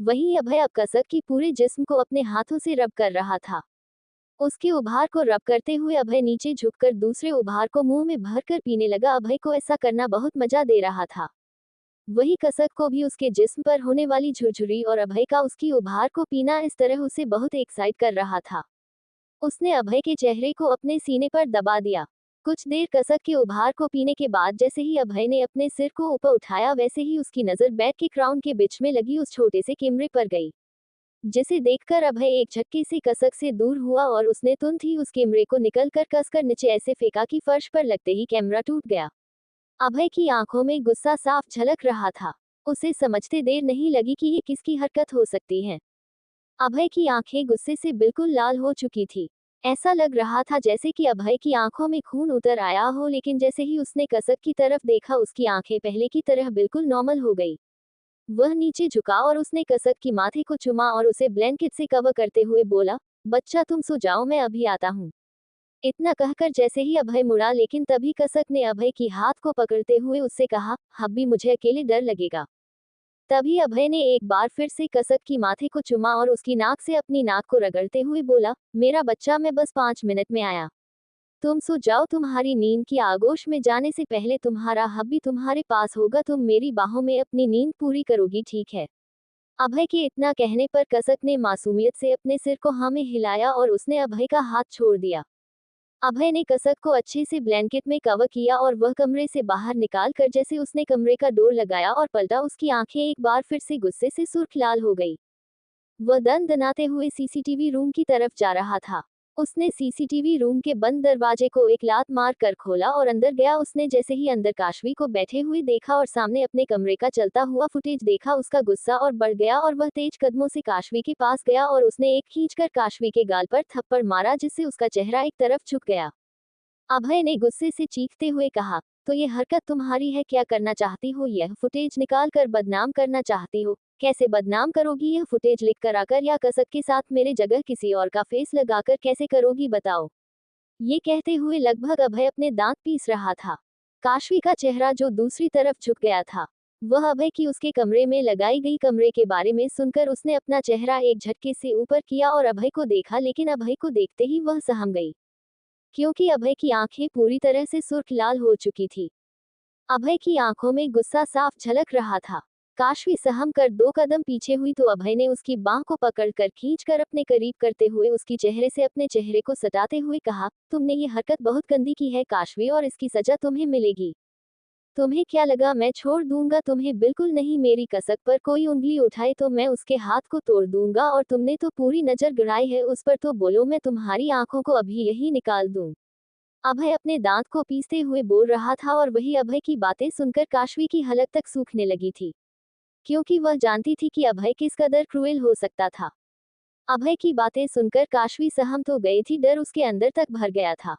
वहीं अभय अब कसक की पूरे जिस्म को अपने हाथों से रब कर रहा था। उसके उभार को रब करते हुए अभय नीचे झुककर दूसरे उभार को मुंह में भरकर पीने लगा। अभय को ऐसा करना बहुत मजा दे रहा था। वही कसक को भी उसके जिस्म पर होने वाली झुरझुरी और अभय का उसकी उभार को पीना इस तरह उसे बहुत एक्साइट कर रहा था। उसने अभय के चेहरे को अपने सीने पर दबा दिया। कुछ देर कसक के उभार को पीने के बाद जैसे ही अभय ने अपने सिर को ऊपर उठाया वैसे ही उसकी नजर बेड के क्राउन के बीच में लगी उस छोटे से कैमरे पर गई, जिसे देखकर अभय एक झटके से कसक से दूर हुआ और उसने तुरंत ही उस कैमरे को निकलकर कसकर नीचे ऐसे फेंका कि फर्श पर लगते ही कैमरा टूट गया। अभय की आंखों में गुस्सा साफ झलक रहा था। उसे समझते देर नहीं लगी कि ये किसकी हरकत हो सकती है। अभय की आंखें गुस्से से बिल्कुल लाल हो चुकी थी। ऐसा लग रहा था जैसे कि अभय की आंखों में खून उतर आया हो, लेकिन जैसे ही उसने कसक की तरफ देखा उसकी आंखें पहले की तरह बिल्कुल नॉर्मल हो गई। वह नीचे झुका और उसने कसक की माथे को चुमा और उसे ब्लैंकेट से कवर करते हुए बोला, बच्चा तुम सो जाओ, मैं अभी आता हूँ। इतना कहकर जैसे ही अभय मुड़ा, लेकिन तभी कसक ने अभय की हाथ को पकड़ते हुए उससे कहा, हब्बी मुझे अकेले डर लगेगा। तभी अभय ने एक बार फिर से कसक की माथे को चुमा और उसकी नाक से अपनी नाक को रगड़ते हुए बोला, मेरा बच्चा मैं बस 5 मिनट में आया। तुम सो जाओ, तुम्हारी नींद की आगोश में जाने से पहले तुम्हारा हब्बी तुम्हारे पास होगा, तुम मेरी बाहों में अपनी नींद पूरी करोगी, ठीक है। अभय के इतना कहने पर कसक ने मासूमियत से अपने सिर को हाँ में हिलाया और उसने अभय का हाथ छोड़ दिया। अभय ने कसक को अच्छे से ब्लैंकेट में कवर किया और वह कमरे से बाहर निकाल कर जैसे उसने कमरे का डोर लगाया और पलटा, उसकी आंखें एक बार फिर से गुस्से से सुर्ख लाल हो गई। वह दनाते हुए सीसीटीवी रूम की तरफ जा रहा था। उसने सीसीटीवी रूम के बंद दरवाजे को एक लात मार कर खोला और अंदर गया। उसने जैसे ही अंदर काशवी को बैठे हुए देखा और सामने अपने कमरे का चलता हुआ फुटेज देखा, उसका गुस्सा और बढ़ गया और वह तेज कदमों से काशवी के पास गया और उसने एक खींचकर काशवी के गाल पर थप्पड़ मारा, जिससे उसका चेहरा एक तरफ झुक गया। अभय ने गुस्से से चीखते हुए कहा, तो ये हरकत तुम्हारी है? क्या करना चाहती हो? यह फुटेज निकाल कर बदनाम करना चाहती हो? कैसे बदनाम करोगी? यह फुटेज लिख कर आकर या कसक के साथ मेरे जगह किसी और का फेस लगाकर कैसे करोगी, बताओ? ये कहते हुए लगभग अभय अपने दांत पीस रहा था। काशवी का चेहरा जो दूसरी तरफ झुक गया था, वह अभय की उसके कमरे में लगाई गई कमरे के बारे में सुनकर उसने अपना चेहरा एक झटके से ऊपर किया और अभय को देखा, लेकिन अभय को देखते ही वह सहम गई, क्योंकि अभय की आंखें पूरी तरह से सुर्ख लाल हो चुकी थी। अभय की आंखों में गुस्सा साफ झलक रहा था। काशवी सहम कर 2 कदम पीछे हुई तो अभय ने उसकी बांह को पकड़कर खींचकर अपने करीब करते हुए उसकी चेहरे से अपने चेहरे को सटाते हुए कहा, तुमने ये हरकत बहुत गंदी की है काशवी, और इसकी सजा तुम्हें मिलेगी। तुम्हें क्या लगा मैं छोड़ दूंगा तुम्हें? बिल्कुल नहीं, मेरी कसक पर कोई उंगली उठाए तो मैं उसके हाथ को तोड़ दूंगा, और तुमने तो पूरी नजर गड़ाई है उस पर, तो बोलो मैं तुम्हारी आंखों को अभी यही निकाल दूं। अभय अपने दांत को पीसते हुए बोल रहा था और वही अभय की बातें सुनकर काशवी की हलक तक सूखने लगी थी, क्योंकि वह जानती थी कि अभय किस कदर क्रूएल हो सकता था। अभय की बातें सुनकर काशवी सहम तो गई थी, डर उसके अंदर तक भर गया था।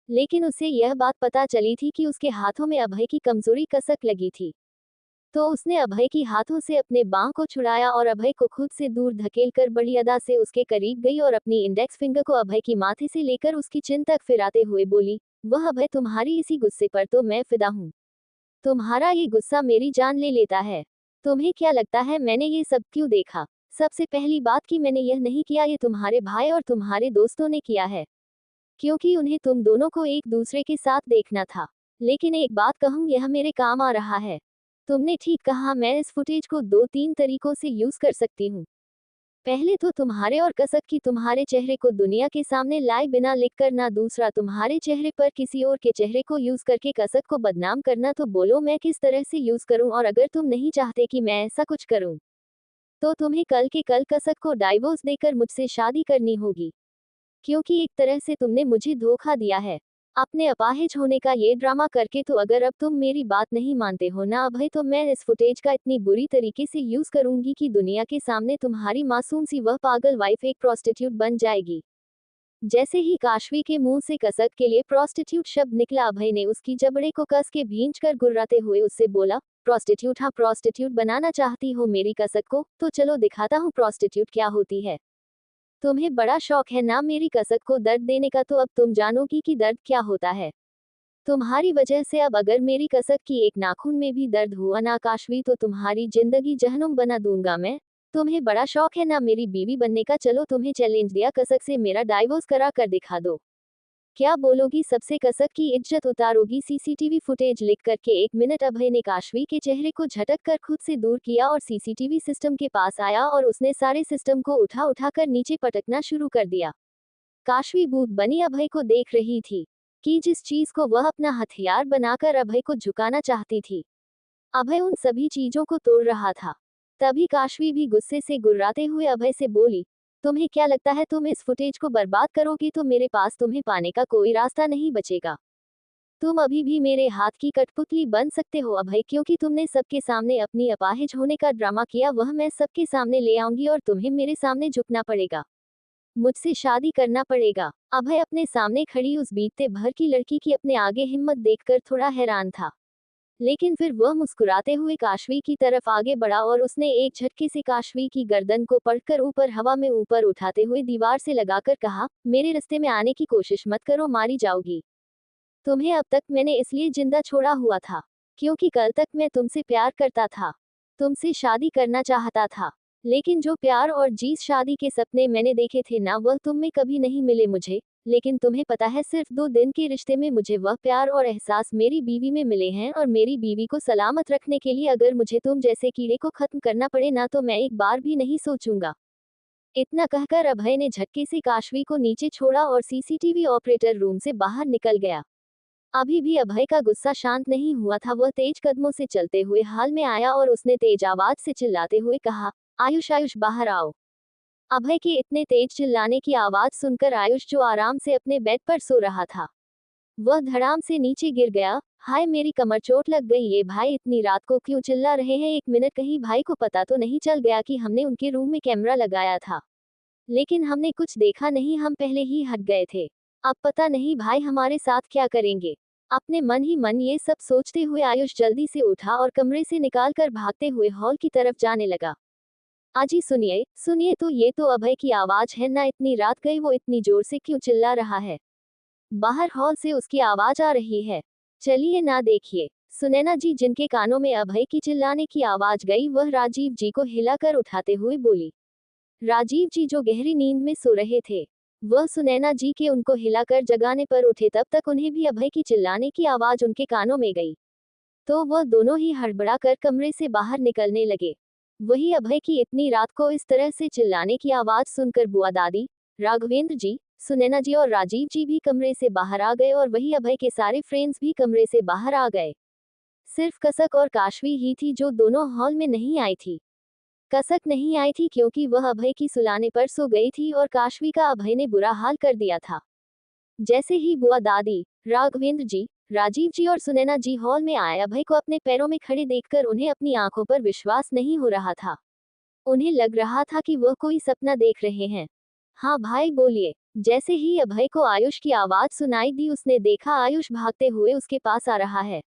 लेकिन उसे यह बात पता चली थी कि उसके हाथों में अभय की कमजोरी कसक लगी थी। तो उसने अभय की हाथों से अपने बांह को छुड़ाया और अभय को खुद से दूर धकेलकर बड़ी अदा से उसके करीब गई और अपनी इंडेक्स फिंगर को अभय की माथे से लेकर उसकी चिन तक फिराते हुए बोली, वह अभय तुम्हारी इसी गुस्से पर तो मैं फिदा हूँ। तुम्हारा ये गुस्सा मेरी जान ले लेता है। तुम्हें क्या लगता है मैंने ये सब क्यों देखा? सबसे पहली बात कि मैंने यह नहीं किया, ये तुम्हारे भाई और तुम्हारे दोस्तों ने किया है, क्योंकि उन्हें तुम दोनों को एक दूसरे के साथ देखना था। लेकिन एक बात कहूँ, यह मेरे काम आ रहा है। तुमने ठीक कहा, मैं इस फुटेज को 2-3 तरीकों से यूज कर सकती हूँ। पहले तो तुम्हारे और कसक की तुम्हारे चेहरे को दुनिया के सामने लाए बिना लिख करना, दूसरा तुम्हारे चेहरे पर किसी और के चेहरे को यूज करके कसक को बदनाम करना। तो बोलो मैं किस तरह से यूज करूं? और अगर तुम नहीं चाहते कि मैं ऐसा कुछ करूं, तो तुम्हें कल के कल कसक को डाइवोर्स देकर मुझसे शादी करनी होगी, क्योंकि एक तरह से तुमने मुझे धोखा दिया है अपने अपाहिज होने का ये ड्रामा करके। तो अगर अब तुम मेरी बात नहीं मानते हो ना अभय, तो मैं इस फुटेज का इतनी बुरी तरीके से यूज करूंगी कि दुनिया के सामने तुम्हारी मासूम सी वह पागल वाइफ एक प्रोस्टिट्यूट बन जाएगी। जैसे ही काशवी के मुंह से कसक के लिए प्रोस्टिट्यूट शब्द निकला, अभय ने उसकी जबड़े को कस के भींच कर गुर्राते हुए उससे बोला, प्रोस्टिट्यूट? हाँ, प्रोस्टिट्यूट बनाना चाहती हो मेरी कसक को? तो चलो दिखाता हूँ प्रोस्टिट्यूट क्या होती है। तुम्हें बड़ा शौक है ना मेरी कसक को दर्द देने का, तो अब तुम जानोगी कि दर्द क्या होता है। तुम्हारी वजह से अब अगर मेरी कसक की एक नाखून में भी दर्द हुआ ना काशवी, तो तुम्हारी जिंदगी जहन्नुम बना दूंगा मैं। तुम्हें बड़ा शौक है ना मेरी बीवी बनने का, चलो तुम्हें चैलेंज दिया, कसक से मेरा डाइवोर्स करा कर दिखा दो। क्या बोलोगी, सबसे कसक की इज्जत उतारोगी? सीसीटीवी फुटेज लिख करके 1 मिनट। अभय ने काशवी के चेहरे को झटक कर खुद से दूर किया और सीसीटीवी सिस्टम के पास आया और उसने सारे सिस्टम को उठा उठाकर नीचे पटकना शुरू कर दिया। काशवी भूत बनी अभय को देख रही थी कि जिस चीज को वह अपना हथियार बनाकर अभय को झुकाना चाहती थी, अभय उन सभी चीजों को तोड़ रहा था। तभी काशवी भी गुस्से से गुर्राते हुए अभय से बोली, तुम्हें क्या लगता है तुम इस फुटेज को बर्बाद करोगे तो मेरे पास तुम्हें पाने का कोई रास्ता नहीं बचेगा। तुम अभी भी मेरे हाथ की कठपुतली बन सकते हो अभय, क्योंकि तुमने सबके सामने अपनी अपाहिज होने का ड्रामा किया, वह मैं सबके सामने ले आऊंगी और तुम्हें मेरे सामने झुकना पड़ेगा, मुझसे शादी करना पड़ेगा। अभय अपने सामने खड़ी उस बीतते भर की लड़की की अपने आगे हिम्मत देखकर थोड़ा हैरान था, लेकिन फिर वह मुस्कुराते हुए काशवी की तरफ आगे बढ़ा और उसने एक झटके से काशवी की गर्दन को पकड़कर ऊपर हवा में ऊपर उठाते हुए दीवार से लगाकर कहा, मेरे रास्ते में आने की कोशिश मत करो, मारी जाओगी। तुम्हें अब तक मैंने इसलिए जिंदा छोड़ा हुआ था क्योंकि कल तक मैं तुमसे प्यार करता था, तुमसे शादी करना चाहता था, लेकिन जो प्यार और जीत शादी के सपने मैंने देखे थे ना, वह तुम में कभी नहीं मिले मुझे। लेकिन तुम्हें पता है, सिर्फ 2 दिन के रिश्ते में मुझे वह प्यार और एहसास मेरी बीवी में मिले हैं, और मेरी बीवी को सलामत रखने के लिए अगर मुझे तुम जैसे कीड़े को खत्म करना पड़े ना, तो मैं एक बार भी नहीं सोचूंगा। इतना कहकर अभय ने झटके से काशवी को नीचे छोड़ा और सीसीटीवी ऑपरेटर रूम से बाहर निकल गया। अभी भी अभय का गुस्सा शांत नहीं हुआ था। वह तेज कदमों से चलते हुए हाल में आया और उसने तेज आवाज से चिल्लाते हुए कहा, आयुष आयुष बाहर आओ। अभय के इतने तेज चिल्लाने की आवाज सुनकर आयुष, जो आराम से अपने बेड पर सो रहा था, वह धड़ाम से नीचे गिर गया। हाय मेरी कमर, चोट लग गई। ये भाई इतनी रात को क्यों चिल्ला रहे हैं? 1 मिनट, कहीं भाई को पता तो नहीं चल गया कि हमने उनके रूम में कैमरा लगाया था? लेकिन हमने कुछ देखा नहीं, हम पहले ही हट गए थे। अब पता नहीं भाई हमारे साथ क्या करेंगे। अपने मन ही मन ये सब सोचते हुए आयुष जल्दी से उठा और कमरे से निकालकर भागते हुए हॉल की तरफ जाने लगा। आजी सुनिए सुनिए, तो ये तो अभय की आवाज है ना? इतनी रात गई, वो इतनी जोर से क्यों चिल्ला रहा है? बाहर हॉल से उसकी आवाज आ रही है, चलिए ना देखिए। सुनैना जी, जिनके कानों में अभय की चिल्लाने की आवाज गई, वह राजीव जी को हिलाकर उठाते हुए बोली। राजीव जी, जो गहरी नींद में सो रहे थे, वह सुनैना जी के उनको हिलाकर जगाने पर उठे, तब तक उन्हें भी अभय की चिल्लाने की आवाज उनके कानों में गई, तो वह दोनों ही हड़बड़ाकर कमरे से बाहर निकलने लगे। वही अभय की इतनी रात को इस तरह से चिल्लाने की आवाज सुनकर बुआ दादी, राघवेंद्र जी, सुनैना जी और राजीव जी भी कमरे से बाहर आ गए, और वही अभय के सारे फ्रेंड्स भी कमरे से बाहर आ गए। सिर्फ कसक और काशवी ही थी जो दोनों हॉल में नहीं आई थी। कसक नहीं आई थी क्योंकि वह अभय की सुलाने पर सो गई थी, और काशवी का अभय ने बुरा हाल कर दिया था। जैसे ही बुआ दादी, राघवेंद्र जी, राजीव जी और सुनैना जी हॉल में आए, अभय को अपने पैरों में खड़े देखकर उन्हें अपनी आंखों पर विश्वास नहीं हो रहा था। उन्हें लग रहा था कि वह कोई सपना देख रहे हैं। हाँ भाई बोलिए। जैसे ही अभय को आयुष की आवाज सुनाई दी, उसने देखा आयुष भागते हुए उसके पास आ रहा है।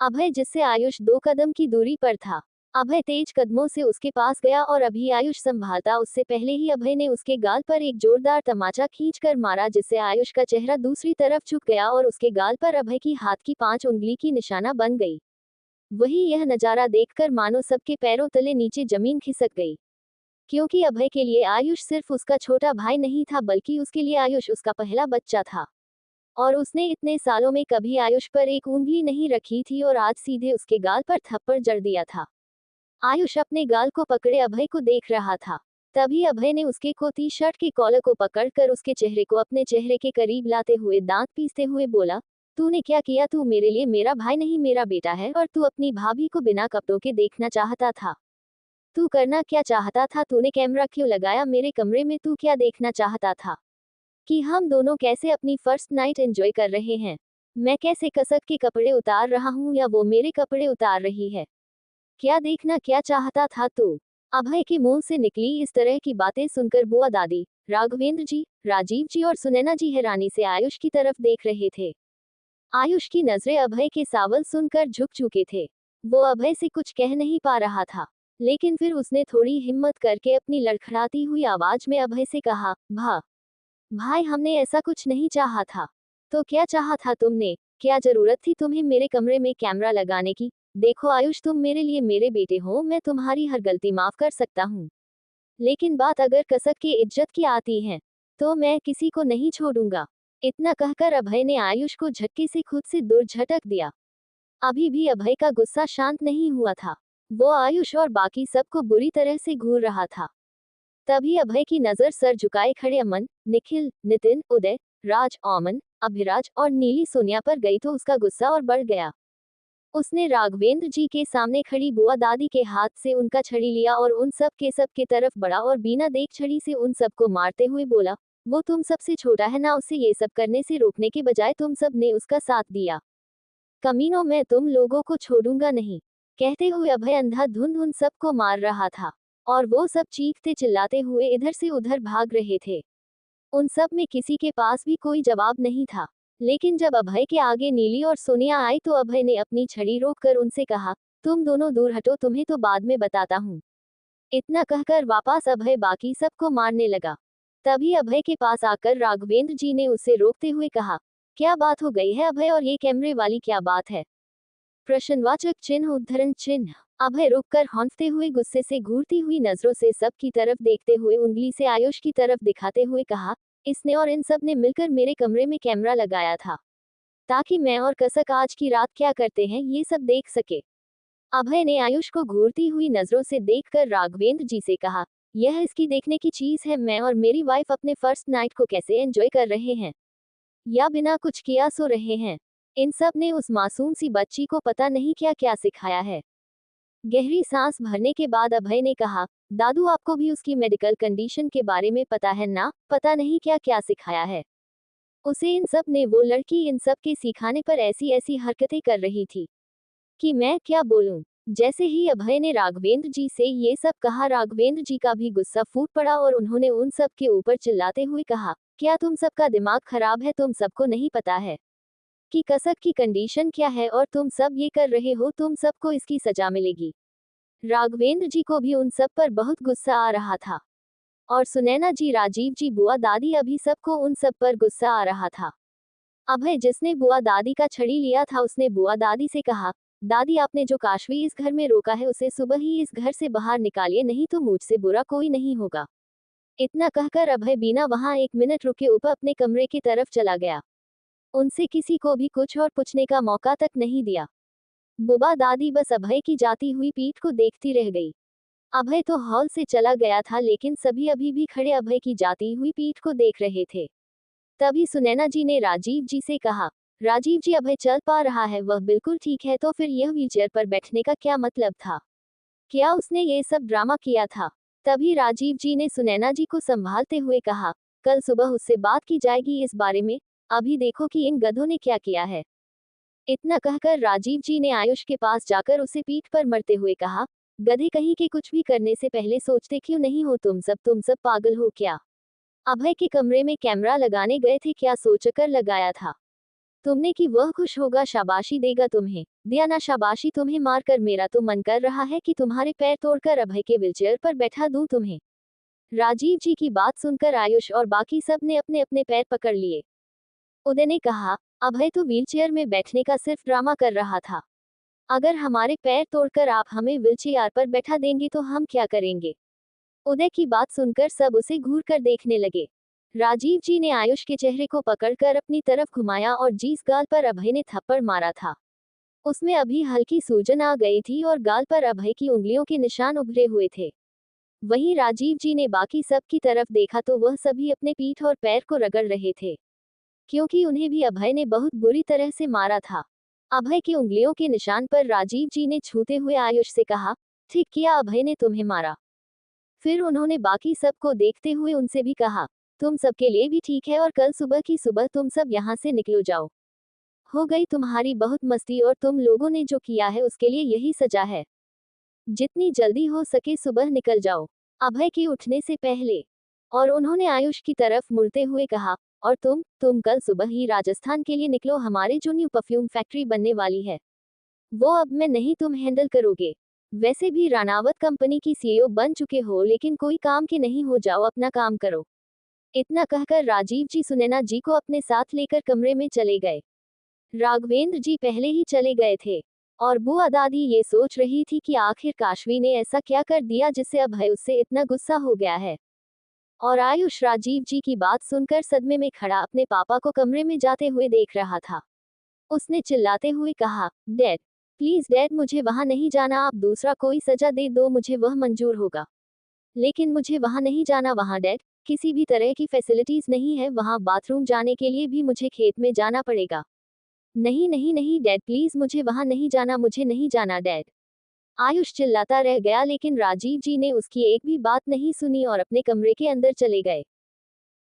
अभय, जिससे आयुष 2 कदम की दूरी पर था। अभय तेज कदमों से उसके पास गया और अभी आयुष संभालता उससे पहले ही अभय ने उसके गाल पर एक जोरदार तमाचा खींचकर मारा, जिससे आयुष का चेहरा दूसरी तरफ झुक गया और उसके गाल पर अभय की हाथ की 5 उंगली की निशाना बन गई। वही यह नजारा देखकर मानो सबके पैरों तले नीचे जमीन खिसक गई, क्योंकि अभय के लिए आयुष सिर्फ उसका छोटा भाई नहीं था, बल्कि उसके लिए आयुष उसका पहला बच्चा था। और उसने इतने सालों में कभी आयुष पर एक उंगली नहीं रखी थी, और आज सीधे उसके गाल पर थप्पड़ जड़ दिया था। आयुष अपने गाल को पकड़े अभय को देख रहा था। तभी अभय ने उसके टी शर्ट के कॉलर को पकड़कर उसके चेहरे को अपने चेहरे के करीब लाते हुए दांत पीसते हुए बोला, तूने क्या किया? तू मेरे लिए मेरा भाई नहीं, मेरा बेटा है, और तू अपनी भाभी को बिना कपड़ों के देखना चाहता था। तू करना क्या चाहता था? तूने कैमरा क्यों लगाया मेरे कमरे में? तू क्या देखना चाहता था कि हम दोनों कैसे अपनी फर्स्ट नाइट एंजॉय कर रहे हैं? मैं कैसे कसक के कपड़े उतार रहा हूँ या वो मेरे कपड़े उतार रही है? क्या देखना क्या चाहता था तू? अभय के मुंह से निकली इस तरह की बातें सुनकर बुआ दादी, राघवेंद्र जी, राजीव जी और सुनैना जी हैरानी से आयुष की तरफ देख रहे थे। आयुष की नजरें अभय के सावल सुनकर झुक चुके थे। वो अभय से कुछ कह नहीं पा रहा था, लेकिन फिर उसने थोड़ी हिम्मत करके अपनी लड़खड़ाती हुई आवाज में अभय से कहा, भाई हमने ऐसा कुछ नहीं चाहा था। तो क्या चाहा था तुमने? क्या जरूरत थी तुम्हें मेरे कमरे में कैमरा लगाने की? देखो आयुष, तुम मेरे लिए मेरे बेटे हो, मैं तुम्हारी हर गलती माफ कर सकता हूँ। लेकिन बात अगर कसक की इज्जत की आती है तो मैं किसी को नहीं छोड़ूंगा। इतना कहकर अभय ने आयुष को झटके से खुद से दूर झटक दिया। अभी भी अभय का गुस्सा शांत नहीं हुआ था। वो आयुष और बाकी सबको बुरी तरह से घूर रहा था। तभी अभय की नजर सर झुकाए खड़े अमन, निखिल, नितिन, उदय, राज, ओमन, अभिराज और नीली सोनिया पर गई तो उसका गुस्सा और बढ़ गया। उसने राघवेंद्र जी के सामने खड़ी बुआ दादी के हाथ से उनका छड़ी लिया और उन सब के तरफ बढ़ा और बिना देख छड़ी से उन सबको मारते हुए बोला, वो तुम सबसे छोटा है ना, उसे ये सब करने से रोकने के बजाय तुम सब ने उसका साथ दिया। कमीनों, मैं तुम लोगों को छोड़ूंगा नहीं। कहते हुए अभय अंधाधुंध उन सबको मार रहा था और वो सब चीखते चिल्लाते हुए इधर से उधर भाग रहे थे। उन सब में किसी के पास भी कोई जवाब नहीं था। लेकिन जब अभय के आगे नीली और सोनिया आई तो अभय ने अपनी छड़ी रोककर उनसे कहा, तुम दोनों दूर हटो, तुम्हें तो बाद में बताता हूँ। इतना कहकर वापस अभय बाकी सबको मारने लगा। तभी अभय के पास आकर राघवेंद्र जी ने उसे रोकते हुए कहा, क्या बात हो गई है अभय, और ये कैमरे वाली क्या बात है? प्रश्नवाचक चिन्ह उद्धरण चिन्ह। अभय रुककर हौंकते हुए गुस्से से घूरती हुई नजरों से सब की तरफ देखते हुए उंगली से आयुष की तरफ दिखाते हुए कहा, इसने और इन सब ने मिलकर मेरे कमरे में कैमरा लगाया था ताकि मैं और कसक आज की रात क्या करते हैं ये सब देख सके। अभय ने आयुष को घूरती हुई नजरों से देखकर राघवेंद्र जी से कहा, यह इसकी देखने की चीज है, मैं और मेरी वाइफ अपने फर्स्ट नाइट को कैसे एंजॉय कर रहे हैं या बिना कुछ किया सो रहे हैं। इन सब ने उस मासूम सी बच्ची को पता नहीं क्या क्या सिखाया है। गहरी सांस भरने के बाद अभय ने कहा, दादू आपको भी उसकी मेडिकल कंडीशन के बारे में पता है ना, पता नहीं क्या क्या सिखाया है उसे। इन सब ने, वो लड़की इन सब के सिखाने पर ऐसी ऐसी हरकतें कर रही थी कि मैं क्या बोलूं। जैसे ही अभय ने राघवेंद्र जी से ये सब कहा, राघवेंद्र जी का भी गुस्सा फूट पड़ा और उन्होंने उन सब के ऊपर चिल्लाते हुए कहा, क्या तुम सबका दिमाग खराब है? तुम सबको नहीं पता है कि कसक की कंडीशन क्या है और तुम सब ये कर रहे हो, तुम सबको इसकी सजा मिलेगी। राघवेंद्र जी को भी उन सब पर बहुत गुस्सा आ रहा था और सुनैना जी, राजीव जी, बुआ दादी, अभी सबको उन सब पर गुस्सा आ रहा था। अभय, जिसने बुआ दादी का छड़ी लिया था, उसने बुआ दादी से कहा, दादी आपने जो काशवी इस घर में रोका है उसे सुबह ही इस घर से बाहर निकालिए, नहीं तो मुझसे बुरा कोई नहीं होगा। इतना कहकर अभय बिना वहां एक मिनट रुके ऊपर अपने कमरे की तरफ चला गया। उनसे किसी को भी कुछ और पूछने का मौका तक नहीं दिया। बुआ दादी बस अभय की जाती हुई पीठ को देखती रह गई। अभय तो हॉल से चला गया था लेकिन सभी अभी भी खड़े अभय की जाती हुई पीठ को देख रहे थे। तभी सुनैना जी ने राजीव जी से कहा, राजीव जी, अभय चल पा रहा है, वह बिल्कुल ठीक है, तो फिर यह व्हीलचेयर पर बैठने का क्या मतलब था? क्या उसने ये सब ड्रामा किया था? तभी राजीव जी ने सुनैना जी को संभालते हुए कहा, कल सुबह उससे बात की जाएगी इस बारे में, अभी देखो कि इन गधों ने क्या किया है। इतना कहकर राजीव जी ने आयुष के पास जाकर उसे पीठ पर मरते हुए कहा, गधे कहीं के, कुछ भी करने से पहले सोचते क्यों नहीं हो? तुम सब पागल हो क्या? अभय के कमरे में कैमरा लगाने गए थे, क्या सोचकर लगाया था तुमने कि वह खुश होगा, शाबाशी देगा तुम्हें? दिया ना शाबाशी तुम्हें मारकर। मेरा तो मन कर रहा है कि तुम्हारे पैर तोड़कर अभय के व्हीलचेयर पर बैठा दूं तुम्हें। राजीव जी की बात सुनकर आयुष और बाकी सब ने अपने अपने पैर पकड़ लिए। उदय ने कहा, अभय तो व्हीलचेयर में बैठने का सिर्फ ड्रामा कर रहा था। अगर हमारे पैर तोड़कर आप हमें व्हीलचेयर पर बैठा देंगे तो हम क्या करेंगे? उदय की बात सुनकर सब उसे घूर कर देखने लगे। राजीव जी ने आयुष के चेहरे को पकड़कर अपनी तरफ घुमाया और जिस गाल पर अभय ने थप्पड़ मारा था उसमें अभी हल्की सूजन आ गई थी और गाल पर अभय की उंगलियों के निशान उभरे हुए थे। वहीं राजीव जी ने बाकी सब की तरफ देखा तो वह सभी अपने पीठ और पैर को रगड़ रहे थे क्योंकि उन्हें भी अभय ने बहुत बुरी तरह से मारा था। अभय की उंगलियों के निशान पर राजीव जी ने छूते हुए आयुष से कहा, ठीक किया, अभय ने तुम्हें मारा। फिर उन्होंने बाकी सबको देखते हुए उनसे भी कहा, तुम सबके लिए भी ठीक है और कल सुबह की सुबह तुम सब यहाँ से निकलो जाओ। हो गई तुम्हारी बहुत मस्ती और तुम लोगों ने जो किया है उसके लिए यही सजा है। जितनी जल्दी हो सके सुबह निकल जाओ, अभय के उठने से पहले। और उन्होंने आयुष की तरफ मुड़ते हुए कहा, और तुम कल सुबह ही राजस्थान के लिए निकलो, हमारे जो न्यू परफ्यूम फैक्ट्री बनने वाली है वो अब मैं नहीं तुम हैंडल करोगे। वैसे भी रानावत कंपनी की सीईओ बन चुके हो, लेकिन कोई काम के नहीं हो, जाओ अपना काम करो। इतना कहकर राजीव जी सुनैना जी को अपने साथ लेकर कमरे में चले गए। राघवेंद्र जी पहले ही चले गए थे और बुआ दादी ये सोच रही थी कि आखिर काशवी ने ऐसा क्या कर दिया जिससे अभय उससे इतना गुस्सा हो गया है। और आयुष राजीव जी की बात सुनकर सदमे में खड़ा अपने पापा को कमरे में जाते हुए देख रहा था। उसने चिल्लाते हुए कहा, डैड, प्लीज डैड, मुझे वहां नहीं जाना, आप दूसरा कोई सजा दे दो, मुझे वह मंजूर होगा, लेकिन मुझे वहां नहीं जाना। वहां डैड किसी भी तरह की फैसिलिटीज नहीं है, वहां बाथरूम जाने के लिए भी मुझे खेत में जाना पड़ेगा। नहीं नहीं नहीं डैड, प्लीज मुझे वहां नहीं जाना, मुझे नहीं जाना डैड। आयुष चिल्लाता रह गया, लेकिन राजीव जी ने उसकी एक भी बात नहीं सुनी और अपने कमरे के अंदर चले गए।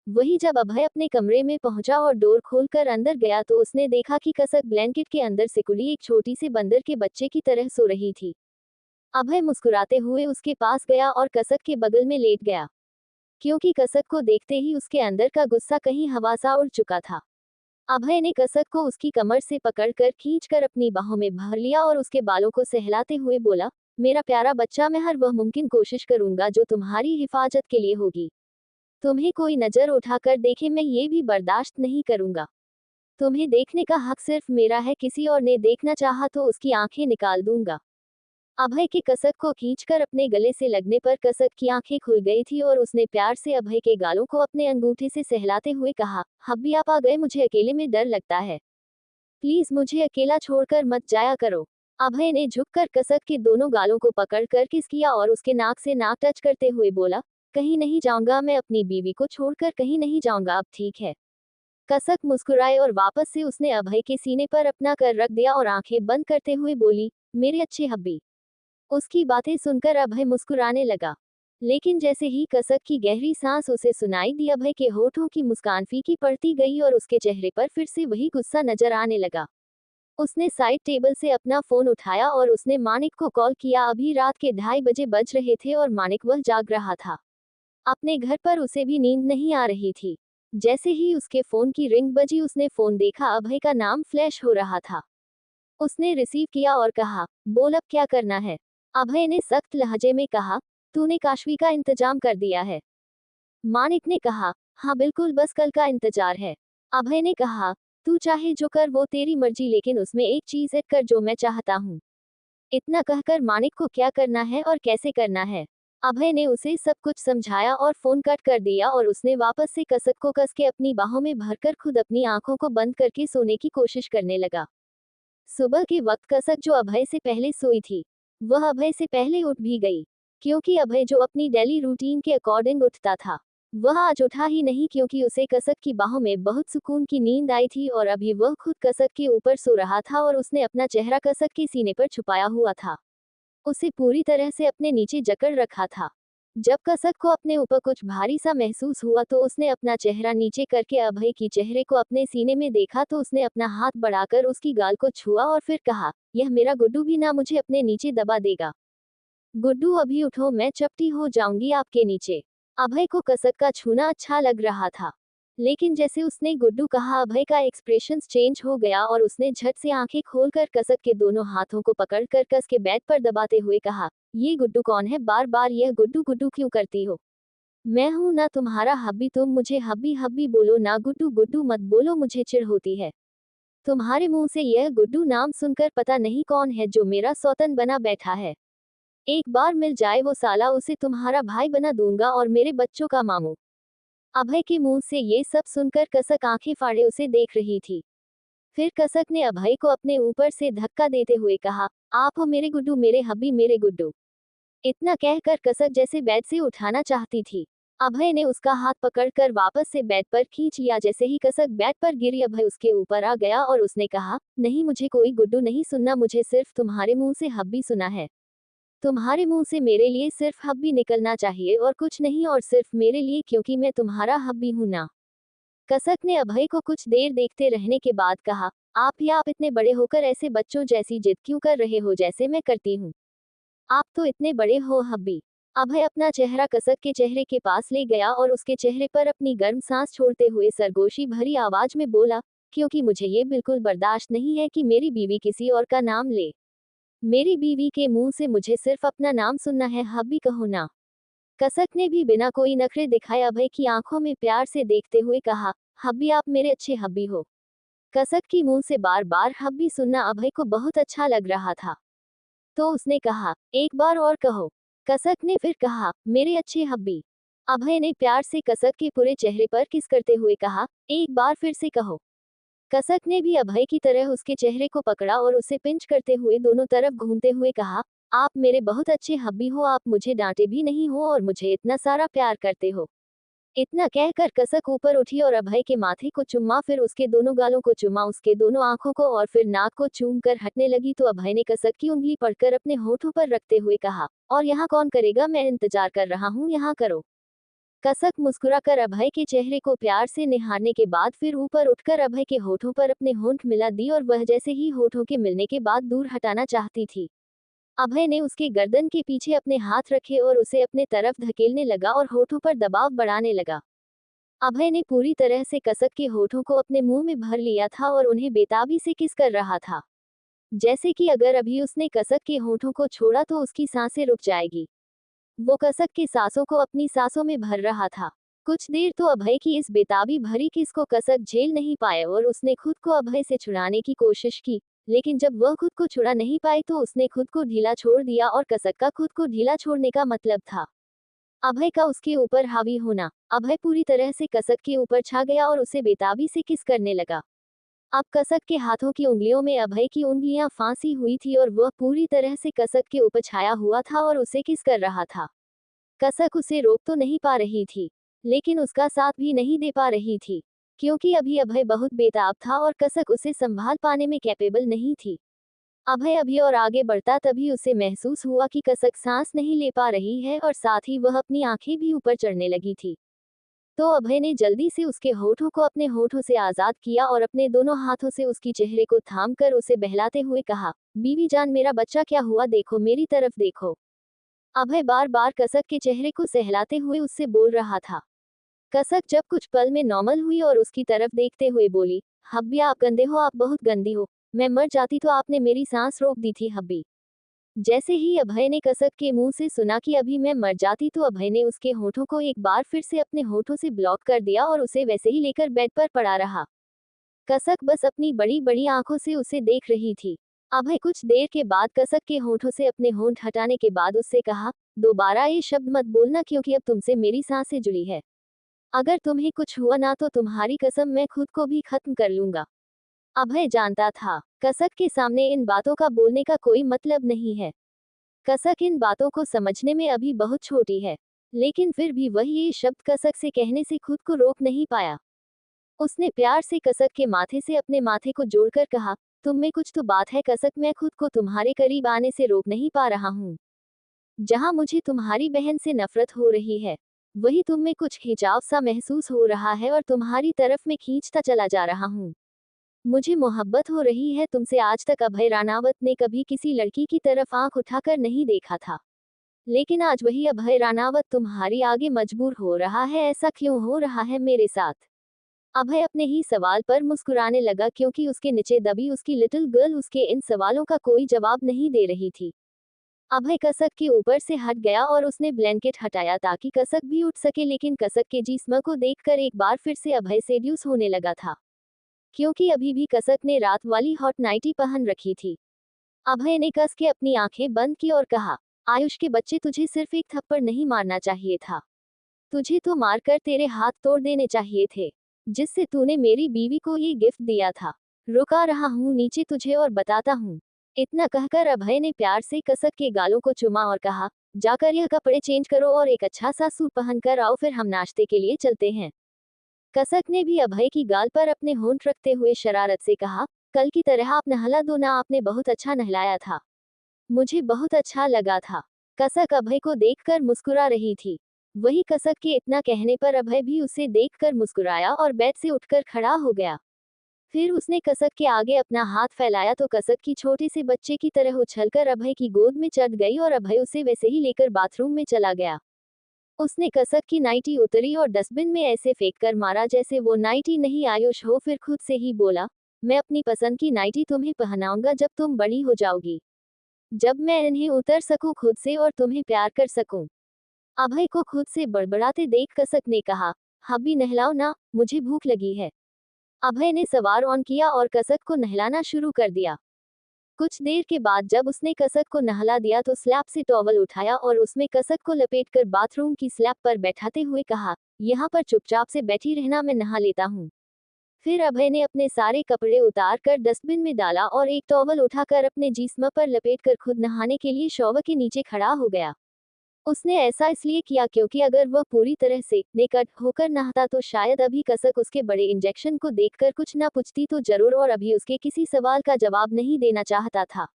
वही जब अभय अपने कमरे में पहुंचा और डोर खोलकर अंदर गया तो उसने देखा कि कसक ब्लैंकेट के अंदर सिकुड़ी एक छोटी सी बंदर के बच्चे की तरह सो रही थी। अभय मुस्कुराते हुए उसके पास गया और कसक के बगल में लेट गया, क्योंकि कसक को देखते ही उसके अंदर का गुस्सा कहीं हवा सा उड़ चुका था। अभय ने कसक को उसकी कमर से पकड़कर खींचकर अपनी बाहों में भर लिया और उसके बालों को सहलाते हुए बोला, मेरा प्यारा बच्चा, मैं हर वह मुमकिन कोशिश करूंगा जो तुम्हारी हिफाजत के लिए होगी। तुम्हें कोई नजर उठाकर देखे मैं ये भी बर्दाश्त नहीं करूंगा। तुम्हें देखने का हक सिर्फ मेरा है, किसी और ने देखना चाहा तो उसकी आंखें निकाल दूंगा। अभय के कसक को खींचकर अपने गले से लगने पर कसक की आंखें खुल गई थी और उसने प्यार से अभय के गालों को अपने अंगूठे से सहलाते हुए कहा, हब्बी आप आ गए, मुझे अकेले में डर लगता है, प्लीज मुझे अकेला छोड़कर मत जाया करो। अभय ने झुककर कसक के दोनों गालों को पकड़कर किस किया और उसके नाक से नाक टच करते हुए बोला, कहीं नहीं जाऊंगा, मैं अपनी बीवी को छोड़कर कहीं नहीं जाऊंगा, अब ठीक है। कसक मुस्कुराए और वापस से उसने अभय के सीने पर अपना कर रख दिया और आंखें बंद करते हुए बोली, मेरे अच्छे हब्बी। उसकी बातें सुनकर अभय मुस्कुराने लगा, लेकिन जैसे ही कसक की गहरी सांस उसे सुनाई दी, अभय के होठों की मुस्कान फीकी पड़ती गई और उसके चेहरे पर फिर से वही गुस्सा नजर आने लगा। उसने साइड टेबल से अपना फोन उठाया और उसने मानिक को कॉल किया। अभी रात के 2:30 बजे बज रहे थे और मानिक वह जाग रहा था। अपने घर पर उसे भी नींद नहीं आ रही थी। जैसे ही उसके फोन की रिंग बजी, उसने फोन देखा, अभय का नाम फ्लैश हो रहा था। उसने रिसीव किया और कहा, बोल अब क्या करना है। अभय ने सख्त लहजे में कहा, तूने काशवी का इंतजाम कर दिया है। मानिक ने कहा, हाँ बिल्कुल, बस कल का इंतजार है। अभय ने कहा, तू चाहे जो कर, वो तेरी मर्जी, लेकिन उसमें एक चीज ऐड कर जो मैं चाहता हूँ। इतना कहकर मानिक को क्या करना है और कैसे करना है, अभय ने उसे सब कुछ समझाया और फोन कट कर दिया और उसने वापस से कसक को कस के अपनी बाहों में भरकर खुद अपनी आंखों को बंद करके सोने की कोशिश करने लगा। सुबह के वक्त कसक, जो अभय से पहले सोई थी, वह अभय से पहले उठ भी गई, क्योंकि अभय जो अपनी डेली रूटीन के अकॉर्डिंग उठता था, वह आज उठा ही नहीं, क्योंकि उसे कसक की बाहों में बहुत सुकून की नींद आई थी और अभी वह खुद कसक के ऊपर सो रहा था और उसने अपना चेहरा कसक के सीने पर छुपाया हुआ था। उसे पूरी तरह से अपने नीचे जकड़ रखा था। जब कसक को अपने ऊपर कुछ भारी सा महसूस हुआ तो उसने अपना चेहरा नीचे करके अभय की चेहरे को अपने सीने में देखा तो उसने अपना हाथ बढ़ाकर उसकी गाल को छुआ और फिर कहा, यह मेरा गुड्डू भी ना मुझे अपने नीचे दबा देगा। गुड्डू अभी उठो, मैं चपटी हो जाऊंगी आपके नीचे। अभय को कसक का छूना अच्छा लग रहा था, लेकिन जैसे उसने गुड्डू कहा, अभय का एक्सप्रेशन चेंज हो गया और उसने झट से आंखें खोलकर कसक के दोनों हाथों को पकड़कर कस के बेड पर दबाते हुए कहा, ये गुड्डू कौन है, बार बार यह गुड्डू गुड्डू क्यों करती हो। मैं हूं ना तुम्हारा हब्बी, तुम मुझे हब्बी हब्बी बोलो ना, गुड्डू गुड्डू मत बोलो, मुझे चिढ़ होती है। तुम्हारे मुंह से यह गुड्डू नाम सुनकर पता नहीं कौन है जो मेरा सौतन बना बैठा है। एक बार मिल जाए वो साला, उसे तुम्हारा भाई बना दूंगा और मेरे बच्चों का मामू। अभय के मुंह से ये सब सुनकर कसक आंखें फाड़े उसे देख रही थी। फिर कसक ने अभय को अपने ऊपर से धक्का देते हुए कहा, आप हो मेरे गुड्डू, मेरे हब्बी, मेरे गुड्डू। इतना कहकर कसक जैसे बेड से उठाना चाहती थी। अभय ने उसका हाथ पकड़कर वापस से बेड पर खींच लिया। जैसे ही कसक बेड पर गिरी, अभय उसके ऊपर आ गया और उसने कहा, नहीं, मुझे कोई गुड्डू नहीं सुनना, मुझे सिर्फ तुम्हारे मुंह से हब्बी सुना है। तुम्हारे मुंह से मेरे लिए सिर्फ हब्बी निकलना चाहिए और कुछ नहीं, और सिर्फ मेरे लिए, क्योंकि मैं तुम्हारा हब्बी हूं ना। कसक ने अभय को कुछ देर देखते रहने के बाद कहा, आप इतने बड़े होकर ऐसे बच्चों जैसी जिद क्यों कर रहे हो जैसे मैं करती हूँ। आप तो इतने बड़े हो हब्बी। अभय अपना चेहरा कसक के चेहरे के पास ले गया और उसके चेहरे पर अपनी गर्म सांस छोड़ते हुए सरगोशी भरी आवाज में बोला, क्योंकि मुझे ये बिल्कुल बर्दाश्त नहीं है कि मेरी बीवी किसी और का नाम ले। मेरी बीवी के मुंह से मुझे सिर्फ अपना नाम सुनना है, हब्बी कहो ना। कसक ने भी बिना कोई नखरे दिखाए अभय की आंखों में प्यार से देखते हुए कहा, हब्बी, आप मेरे अच्छे हब्बी हो। कसक की मुंह से बार बार हब्बी सुनना अभय को बहुत अच्छा लग रहा था। तो उसने कहा, एक बार और कहो। कसक ने फिर कहा, मेरे अच्छे हब्बी। अभय ने प्यार से कसक के पूरे चेहरे पर किस करते हुए कहा, एक बार फिर से कहो। कसक ने भी अभय की तरह उसके चेहरे को पकड़ा और उसे पिंच करते हुए दोनों तरफ घूमते हुए कहा, आप मेरे बहुत अच्छे हब्बी हो, आप मुझे डांटे भी नहीं हो और मुझे इतना सारा प्यार करते हो। इतना कहकर कसक ऊपर उठी और अभय के माथे को चुम्मा, फिर उसके दोनों गालों को चुम्मा, उसके दोनों आंखों को और फिर नाक को चूम कर हटने लगी तो अभय ने कसक की उंगली पकड़कर अपने होठों पर रखते हुए कहा, और यहाँ कौन करेगा, मैं इंतजार कर रहा हूँ, यहाँ करो। कसक मुस्कुराकर अभय के चेहरे को प्यार से निहारने के बाद फिर ऊपर उठकर अभय के होठों पर अपने होंठ मिला दी और वह जैसे ही होठों के मिलने के बाद दूर हटाना चाहती थी, अभय ने उसके गर्दन के पीछे अपने हाथ रखे और उसे अपने तरफ धकेलने लगा और होठों पर दबाव बढ़ाने लगा। अभय ने पूरी तरह से कसक के होठों को अपने मुंह में भर लिया था और उन्हें बेताबी से किस कर रहा था, जैसे कि अगर अभी उसने कसक के होठों को छोड़ा तो उसकी सांसें रुक जाएगी। वो कसक के सांसों को अपनी सांसों में भर रहा था। कुछ देर तो अभय की इस बेताबी भरी किस को कसक झेल नहीं पाए और उसने खुद को अभय से छुड़ाने की कोशिश की, लेकिन जब वह खुद को छुड़ा नहीं पाई तो उसने खुद को ढीला छोड़ दिया और कसक का खुद को ढीला छोड़ने का मतलब था अभय का उसके ऊपर हावी होना। अभय पूरी तरह से कसक के ऊपर छा गया और उसे बेताबी से किस करने लगा। अब कसक के हाथों की उंगलियों में अभय की उंगलियां फांसी हुई थी और वह पूरी तरह से कसक के ऊपर छाया हुआ था और उसे किस कर रहा था। कसक उसे रोक तो नहीं पा रही थी, लेकिन उसका साथ भी नहीं दे पा रही थी, क्योंकि अभी अभय बहुत बेताब था और कसक उसे संभाल पाने में कैपेबल नहीं थी। अभय अभी और आगे बढ़ता तभी उसे महसूस हुआ कि कसक सांस नहीं ले पा रही है और साथ ही वह अपनी आंखें भी ऊपर चढ़ने लगी थी। तो अभय ने जल्दी से उसके होठों को अपने होठों से आजाद किया और अपने दोनों हाथों से उसकी चेहरे को थाम कर उसे बहलाते हुए कहा, बीवी जान, मेरा बच्चा क्या हुआ, देखो मेरी तरफ देखो। अभय बार बार कसक के चेहरे को सहलाते हुए उससे बोल रहा था। कसक जब कुछ पल में नॉर्मल हुई और उसकी तरफ देखते हुए बोली, हब्बी आप गंदे हो, आप बहुत गंदी हो, मैं मर जाती तो आपने मेरी सांस रोक दी थी हब्बी। जैसे ही अभय ने कसक के मुंह से सुना कि अभी मैं मर जाती तो अभय ने उसके होठों को एक बार फिर से अपने होठों से ब्लॉक कर दिया और उसे वैसे ही लेकर बेड पर पड़ा रहा। कसक बस अपनी बड़ी बड़ी आंखों से उसे देख रही थी। अभय कुछ देर के बाद कसक के होठों से अपने होंठ हटाने के बाद उससे कहा, दोबारा ये शब्द मत बोलना क्योंकि अब तुमसे मेरी सांसें जुड़ी है। अगर तुम्हें कुछ हुआ ना तो तुम्हारी कसम मैं खुद को भी खत्म कर लूंगा। अभय जानता था कसक के सामने इन बातों का बोलने का कोई मतलब नहीं है। कसक इन बातों को समझने में अभी बहुत छोटी है, लेकिन फिर भी वह ये शब्द कसक से कहने से खुद को रोक नहीं पाया। उसने प्यार से कसक के माथे से अपने माथे को जोड़कर कहा, तुम में कुछ तो बात है कसक, मैं खुद को तुम्हारे करीब आने से रोक नहीं पा रहा हूँ। जहाँ मुझे तुम्हारी बहन से नफरत हो रही है, वही तुम में कुछ खिंचाव सा महसूस हो रहा है और तुम्हारी तरफ में खींचता चला जा रहा हूँ। मुझे मोहब्बत हो रही है तुमसे। आज तक अभय रानावत ने कभी किसी लड़की की तरफ आंख उठाकर नहीं देखा था, लेकिन आज वही अभय रानावत तुम्हारी आगे मजबूर हो रहा है। ऐसा क्यों हो रहा है मेरे साथ? अभय अपने ही सवाल पर मुस्कुराने लगा क्योंकि उसके नीचे दबी उसकी लिटिल गर्ल उसके इन सवालों का कोई जवाब नहीं दे रही थी। अभय कसक के ऊपर से हट गया और उसने ब्लैंकेट हटाया ताकि कसक भी उठ सके, लेकिन कसक के जिस्म को देखकर एक बार फिर से अभय सेड्यूस होने लगा था, क्योंकि अभी भी कसक ने रात वाली हॉट नाइटी पहन रखी थी। अभय ने कस के अपनी आंखें बंद की और कहा, आयुष के बच्चे, तुझे सिर्फ एक थप्पड़ नहीं मारना चाहिए था, तुझे तो मारकर तेरे हाथ तोड़ देने चाहिए थे, जिससे तूने मेरी बीवी को ये गिफ्ट दिया था। रुका रहा हूँ नीचे तुझे और बताता हूँ। इतना कहकर अभय ने प्यार से कसक के गालों को चूमा और कहा, जाकर यह कपड़े चेंज करो और एक अच्छा सा सूट पहन कर आओ, फिर हम नाश्ते के लिए चलते हैं। कसक ने भी अभय की गाल पर अपने होंठ रखते हुए शरारत से कहा, कल की तरह आप नहला दो ना, आपने बहुत अच्छा नहलाया था, मुझे बहुत अच्छा लगा था। कसक अभय को देखकर मुस्कुरा रही थी। वही कसक के इतना कहने पर अभय भी उसे देखकर मुस्कुराया और बेड से उठकर खड़ा हो गया। फिर उसने कसक के आगे अपना हाथ फैलाया तो कसक की छोटे से बच्चे की तरह उछलकर अभय की गोद में चढ़ गई और अभय उसे वैसे ही लेकर बाथरूम में चला गया। उसने कसक की नाइटी उतरी और डस्टबिन में ऐसे फेंक कर मारा जैसे वो नाइटी नहीं आयुष हो, फिर खुद से ही बोला, मैं अपनी पसंद की नाइटी तुम्हें पहनाऊंगा जब तुम बड़ी हो जाओगी, जब मैं इन्हें उतर सकूं खुद से और तुम्हें प्यार कर सकूं। अभय को खुद से बड़बड़ाते देख कसक ने कहा, हब्बी नहलाओ ना, मुझे भूख लगी है। अभय ने सवार ऑन किया और कसक को नहलाना शुरू कर दिया। कुछ देर के बाद जब उसने कसक को नहला दिया तो स्लैब से टॉवल उठाया और उसमें कसक को लपेटकर बाथरूम की स्लैब पर बैठाते हुए कहा, यहाँ पर चुपचाप से बैठी रहना, मैं नहा लेता हूँ। फिर अभय ने अपने सारे कपड़े उतार कर डस्टबिन में डाला और एक टॉवल उठाकर अपने जिस्म पर लपेटकर खुद नहाने के लिए शॉवर के नीचे खड़ा हो गया। उसने ऐसा इसलिए किया क्योंकि अगर वह पूरी तरह से नेकड होकर नहाता तो शायद अभी कसक उसके बड़े इंजेक्शन को देखकर कुछ ना पूछती तो जरूर और अभी उसके किसी सवाल का जवाब नहीं देना चाहता था।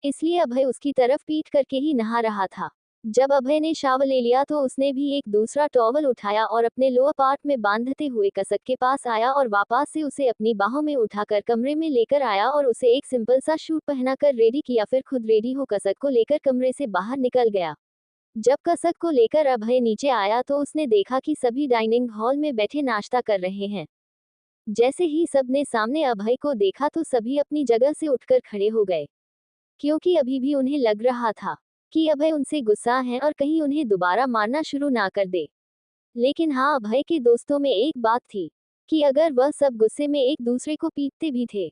इसलिए अभय उसकी तरफ पीट करके ही नहा रहा था। जब अभय ने शावर ले लिया तो उसने भी एक दूसरा टॉवल उठाया और अपने लोअर पार्ट में बांधते हुए कसक के पास आया और वापस से उसे अपनी बाहों में उठाकर कमरे में लेकर आया और उसे एक सिंपल सा शूट पहनाकर रेडी किया। फिर खुद रेडी हो कसक को लेकर कमरे से बाहर निकल गया। जब कसक को लेकर अभय नीचे आया तो उसने देखा कि सभी डाइनिंग हॉल में बैठे नाश्ता कर रहे हैं। जैसे ही सबने सामने अभय को देखा तो सभी अपनी जगह से उठकर खड़े हो गए, क्योंकि अभी भी उन्हें लग रहा था कि अभय उनसे गुस्सा है और कहीं उन्हें दोबारा मारना शुरू ना कर दे। लेकिन हाँ, अभय के दोस्तों में एक बात थी कि अगर वह सब गुस्से में एक दूसरे को पीटते भी थे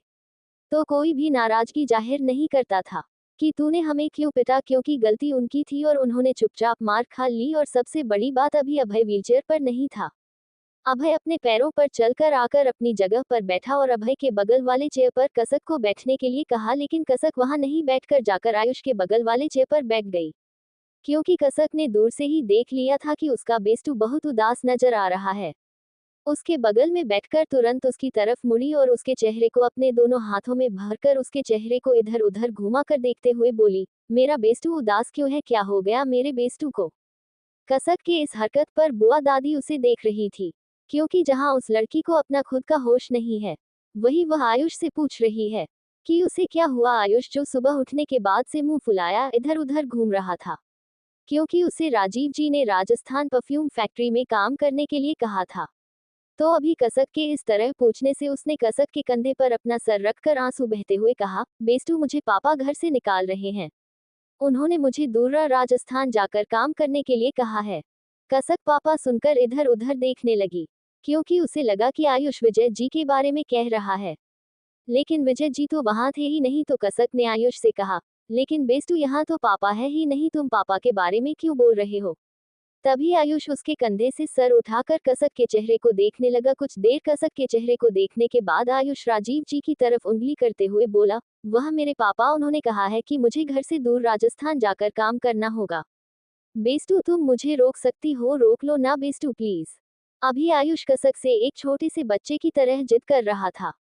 तो कोई भी नाराजगी जाहिर नहीं करता था कि तूने हमें क्यों पिटा, क्योंकि गलती उनकी थी और उन्होंने चुपचाप मार खा ली। और सबसे बड़ी बात, अभी अभय व्हीलचेयर पर नहीं था। अभय अपने पैरों पर चलकर आकर अपनी जगह पर बैठा और अभय के बगल वाले चेयर पर कसक को बैठने के लिए कहा, लेकिन कसक वहां नहीं बैठकर जाकर आयुष के बगल वाले चेयर पर बैठ गई, क्योंकि कसक ने दूर से ही देख लिया था कि उसका बेस्टू बहुत उदास नजर आ रहा है। उसके बगल में बैठकर तुरंत उसकी तरफ मुड़ी और उसके चेहरे को अपने दोनों हाथों में भरकर उसके चेहरे को इधर उधर घुमा कर देखते हुए बोली, मेरा बेस्टू उदास क्यों है, क्या हो गया मेरे बेस्टू को। कसक की इस हरकत पर बुआ दादी उसे देख रही थी, क्योंकि जहां उस लड़की को अपना खुद का होश नहीं है वही वह आयुष से पूछ रही है कि उसे क्या हुआ। आयुष जो सुबह उठने के बाद से मुंह फुलाया इधर उधर घूम रहा था, क्योंकि उसे राजीव जी ने राजस्थान परफ्यूम फैक्ट्री में काम करने के लिए कहा था। तो अभी कसक के इस तरह पूछने से उसने कसक के कंधे पर अपना सर रखकर आंसू बहते हुए कहा, बेस्टू मुझे पापा घर से निकाल रहे हैं, उन्होंने मुझे दूर राजस्थान जाकर काम करने के लिए कहा है। कसक पापा सुनकर इधर उधर देखने लगी, क्योंकि उसे लगा कि आयुष विजय जी के बारे में कह रहा है, लेकिन विजय जी तो वहां थे ही नहीं। तो कसक ने आयुष से कहा, लेकिन बेस्टू यहाँ तो पापा है ही नहीं, तुम पापा के बारे में क्यों बोल रहे हो। तभी आयुष उसके कंधे से सर उठाकर कसक के चेहरे को देखने लगा। कुछ देर कसक के चेहरे को देखने के बाद आयुष राजीव जी की तरफ उंगली करते हुए बोला, वह मेरे पापा, उन्होंने कहा है कि मुझे घर से दूर राजस्थान जाकर काम करना होगा। बेस्टू तुम मुझे रोक सकती हो, रोक लो ना बेस्टू प्लीज। अभी आयुष कसक से एक छोटे से बच्चे की तरह जिद कर रहा था,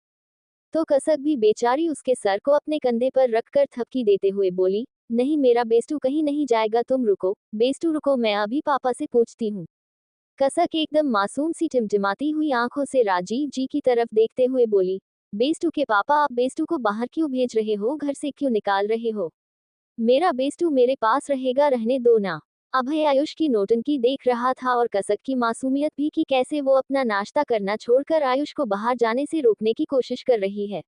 तो कसक भी बेचारी उसके सर को अपने कंधे पर रखकर थपकी देते हुए बोली, नहीं मेरा बेस्टू कहीं नहीं जाएगा, तुम रुको बेस्टू रुको, मैं अभी पापा से पूछती हूँ। कसक एकदम मासूम सी टिमटिमाती हुई आंखों से राजीव जी की तरफ देखते हुए बोली, बेस्टू के पापा, आप बेस्टू को बाहर क्यों भेज रहे हो, घर से क्यों निकाल रहे हो। मेरा बेस्टू मेरे पास रहेगा, रहने दो ना। अभय आयुष की नौटंकी देख रहा था और कसक की मासूमियत भी कि कैसे वो अपना नाश्ता करना छोड़कर आयुष को बाहर जाने से रोकने की कोशिश कर रही है।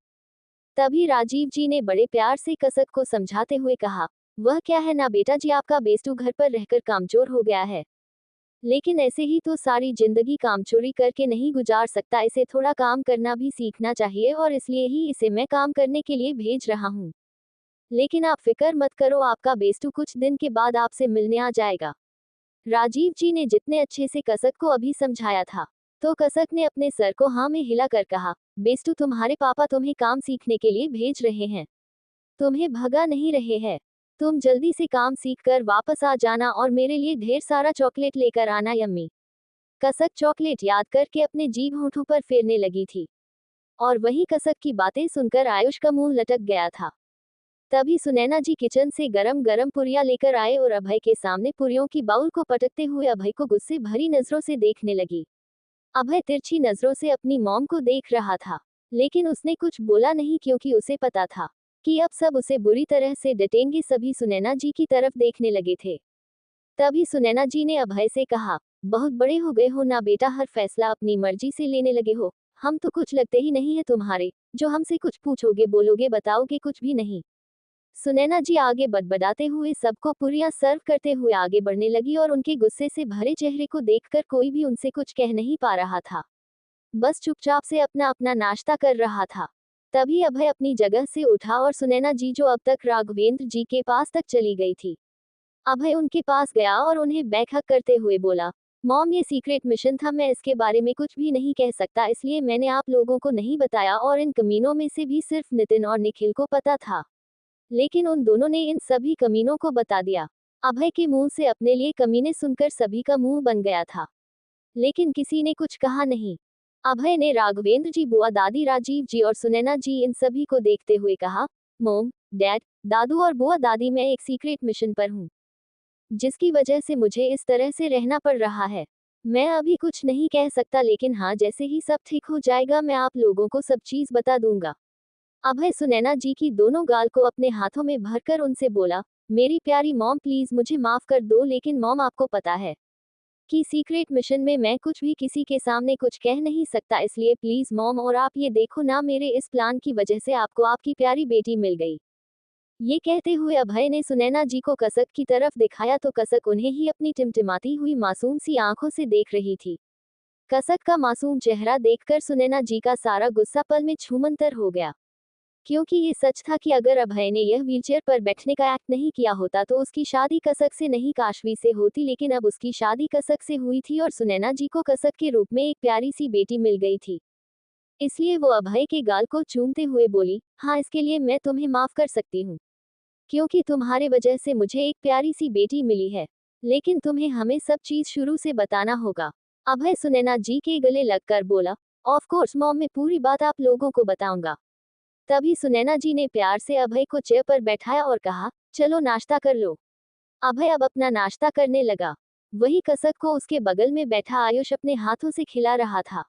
तभी राजीव जी ने बड़े प्यार से कसक को समझाते हुए कहा, वह क्या है ना बेटा जी, आपका बेस्टू घर पर रहकर कामचोर हो गया है, लेकिन ऐसे ही तो सारी जिंदगी कामचोरी करके नहीं गुजार सकता, इसे थोड़ा काम करना भी सीखना चाहिए और इसलिए ही इसे मैं काम करने के लिए भेज रहा हूँ। लेकिन आप फिक्र मत करो, आपका बेस्टू कुछ दिन के बाद आपसे मिलने आ जाएगा। राजीव जी ने जितने अच्छे से कसक को अभी समझाया था, तो कसक ने अपने सर को हाँ में हिलाकर कहा, बेस्टू तुम्हारे पापा तुम्हें काम सीखने के लिए भेज रहे हैं, तुम्हें भगा नहीं रहे हैं। तुम जल्दी से काम सीख कर वापस आ जाना और मेरे लिए ढेर सारा चॉकलेट लेकर आना यम्मी। कसक चॉकलेट याद करके अपने जीभ होठों पर फेरने लगी थी, और वहीं कसक की बातें सुनकर आयुष का मुंह लटक गया था। तभी सुनैना जी किचन से गरम गरम पुरियां लेकर आए और अभय के सामने पुरियों की बाउल को पटकते हुए अभय को गुस्से भरी नजरों से देखने लगी। अभय तिरछी नजरों से अपनी मॉम को देख रहा था, लेकिन उसने कुछ बोला नहीं, क्योंकि उसे पता था कि अब सब उसे बुरी तरह से डटेंगे। सभी सुनैना जी की तरफ देखने लगे थे। तभी सुनैना जी ने अभय से कहा, बहुत बड़े हो गए हो ना बेटा, हर फैसला अपनी मर्जी से लेने लगे हो, हम तो कुछ लगते ही नहीं है तुम्हारे, जो हमसे कुछ पूछोगे बोलोगे बताओगे कुछ भी नहीं। सुनैना जी आगे बड़बड़ाते हुए सबको पुरियां सर्व करते हुए आगे बढ़ने लगी और उनके गुस्से से भरे चेहरे को देखकर कोई भी उनसे कुछ कह नहीं पा रहा था। बस चुपचाप से अपना अपना नाश्ता कर रहा था। तभी अभय अपनी जगह से उठा और सुनैना जी जो अब तक राघवेंद्र जी के पास तक चली गई थी, अभय उनके पास गया और उन्हें बैकहक करते हुए बोला, मॉम ये सीक्रेट मिशन था, मैं इसके बारे में कुछ भी नहीं कह सकता, इसलिए मैंने आप लोगों को नहीं बताया, और इन कमीनों में से भी सिर्फ नितिन और निखिल को पता था, लेकिन उन दोनों ने इन सभी कमीनों को बता दिया। अभय के मुंह से अपने लिए कमीने सुनकर सभी का मुंह बन गया था, लेकिन किसी ने कुछ कहा नहीं। अभय ने राघवेंद्र जी, बुआ, दादी, राजीव जी और सुनैना जी इन सभी को देखते हुए कहा, मोम, डैड, दादू और बुआ दादी, मैं एक सीक्रेट मिशन पर हूँ, जिसकी वजह से मुझे इस तरह से रहना पड़ रहा है। मैं अभी कुछ नहीं कह सकता, लेकिन हाँ, जैसे ही सब ठीक हो जाएगा मैं आप लोगों को सब चीज बता दूंगा। अभय सुनैना जी की दोनों गाल को अपने हाथों में भरकर उनसे बोला, मेरी प्यारी मॉम, प्लीज मुझे माफ कर दो, लेकिन मॉम आपको पता है कि सीक्रेट मिशन में मैं कुछ भी किसी के सामने कुछ कह नहीं सकता, इसलिए प्लीज मॉम, और आप ये देखो ना, मेरे इस प्लान की वजह से आपको आपकी प्यारी बेटी मिल गई। ये कहते हुए अभय ने सुनैना जी को कसक की तरफ दिखाया तो कसक उन्हें ही अपनी टिमटिमाती हुई मासूम सी आंखों से देख रही थी। कसक का मासूम चेहरा देखकर सुनैना जी का सारा गुस्सा पल में छूमंतर हो गया, क्योंकि ये सच था कि अगर अभय ने यह व्हीलचेयर पर बैठने का एक्ट नहीं किया होता तो उसकी शादी कसक से नहीं काशवी से होती, लेकिन अब उसकी शादी कसक से हुई थी और सुनैना जी को कसक के रूप में एक प्यारी सी बेटी मिल गई थी। इसलिए वो अभय के गाल को चूमते हुए बोली, हाँ, इसके लिए मैं तुम्हें माफ कर सकती हूँ, क्योंकि तुम्हारे वजह से मुझे एक प्यारी सी बेटी मिली है, लेकिन तुम्हें हमें सब चीज शुरू से बताना होगा। अभय सुनैना जी के गले लगकर बोला, ऑफ कोर्स मॉम, मैं पूरी बात आप लोगों को बताऊंगा। तभी सुनैना जी ने प्यार से अभय को चेयर पर बैठाया और कहा, चलो नाश्ता कर लो। अभय अब अपना नाश्ता करने लगा। वही कसक को उसके बगल में बैठा आयुष अपने हाथों से खिला रहा था।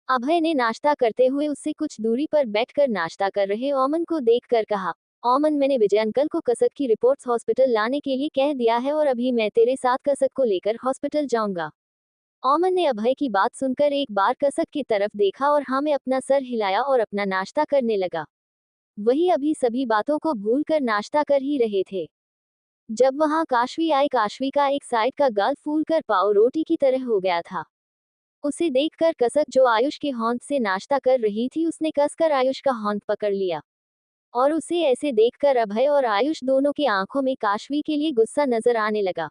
अभय ने नाश्ता करते हुए उससे कुछ दूरी पर बैठकर नाश्ता कर रहे ओमन को देखकर कहा, ओमन, मैंने विजय अंकल को कसक की रिपोर्ट्स हॉस्पिटल लाने के लिए कह दिया है और अभी मैं तेरे साथ कसक को लेकर हॉस्पिटल जाऊंगा। ओमन ने अभय की बात सुनकर एक बार कसक की तरफ देखा और हाँ में अपना सर हिलाया और अपना नाश्ता करने लगा। वही अभी सभी बातों को भूलकर नाश्ता कर ही रहे थे। जब वहां काशवी आई, काशवी का एक साइड का गाल फूलकर पाव रोटी की तरह हो गया था। उसे देखकर कसक, जो आयुष के होंठ से नाश्ता कर रही थी, उसने कसकर आयुष का होंठ पकड़ लिया, और उसे ऐसे देखकर अभय और आयुष दोनों की आंखों में काशवी के लिए गुस्सा नजर आने लगा।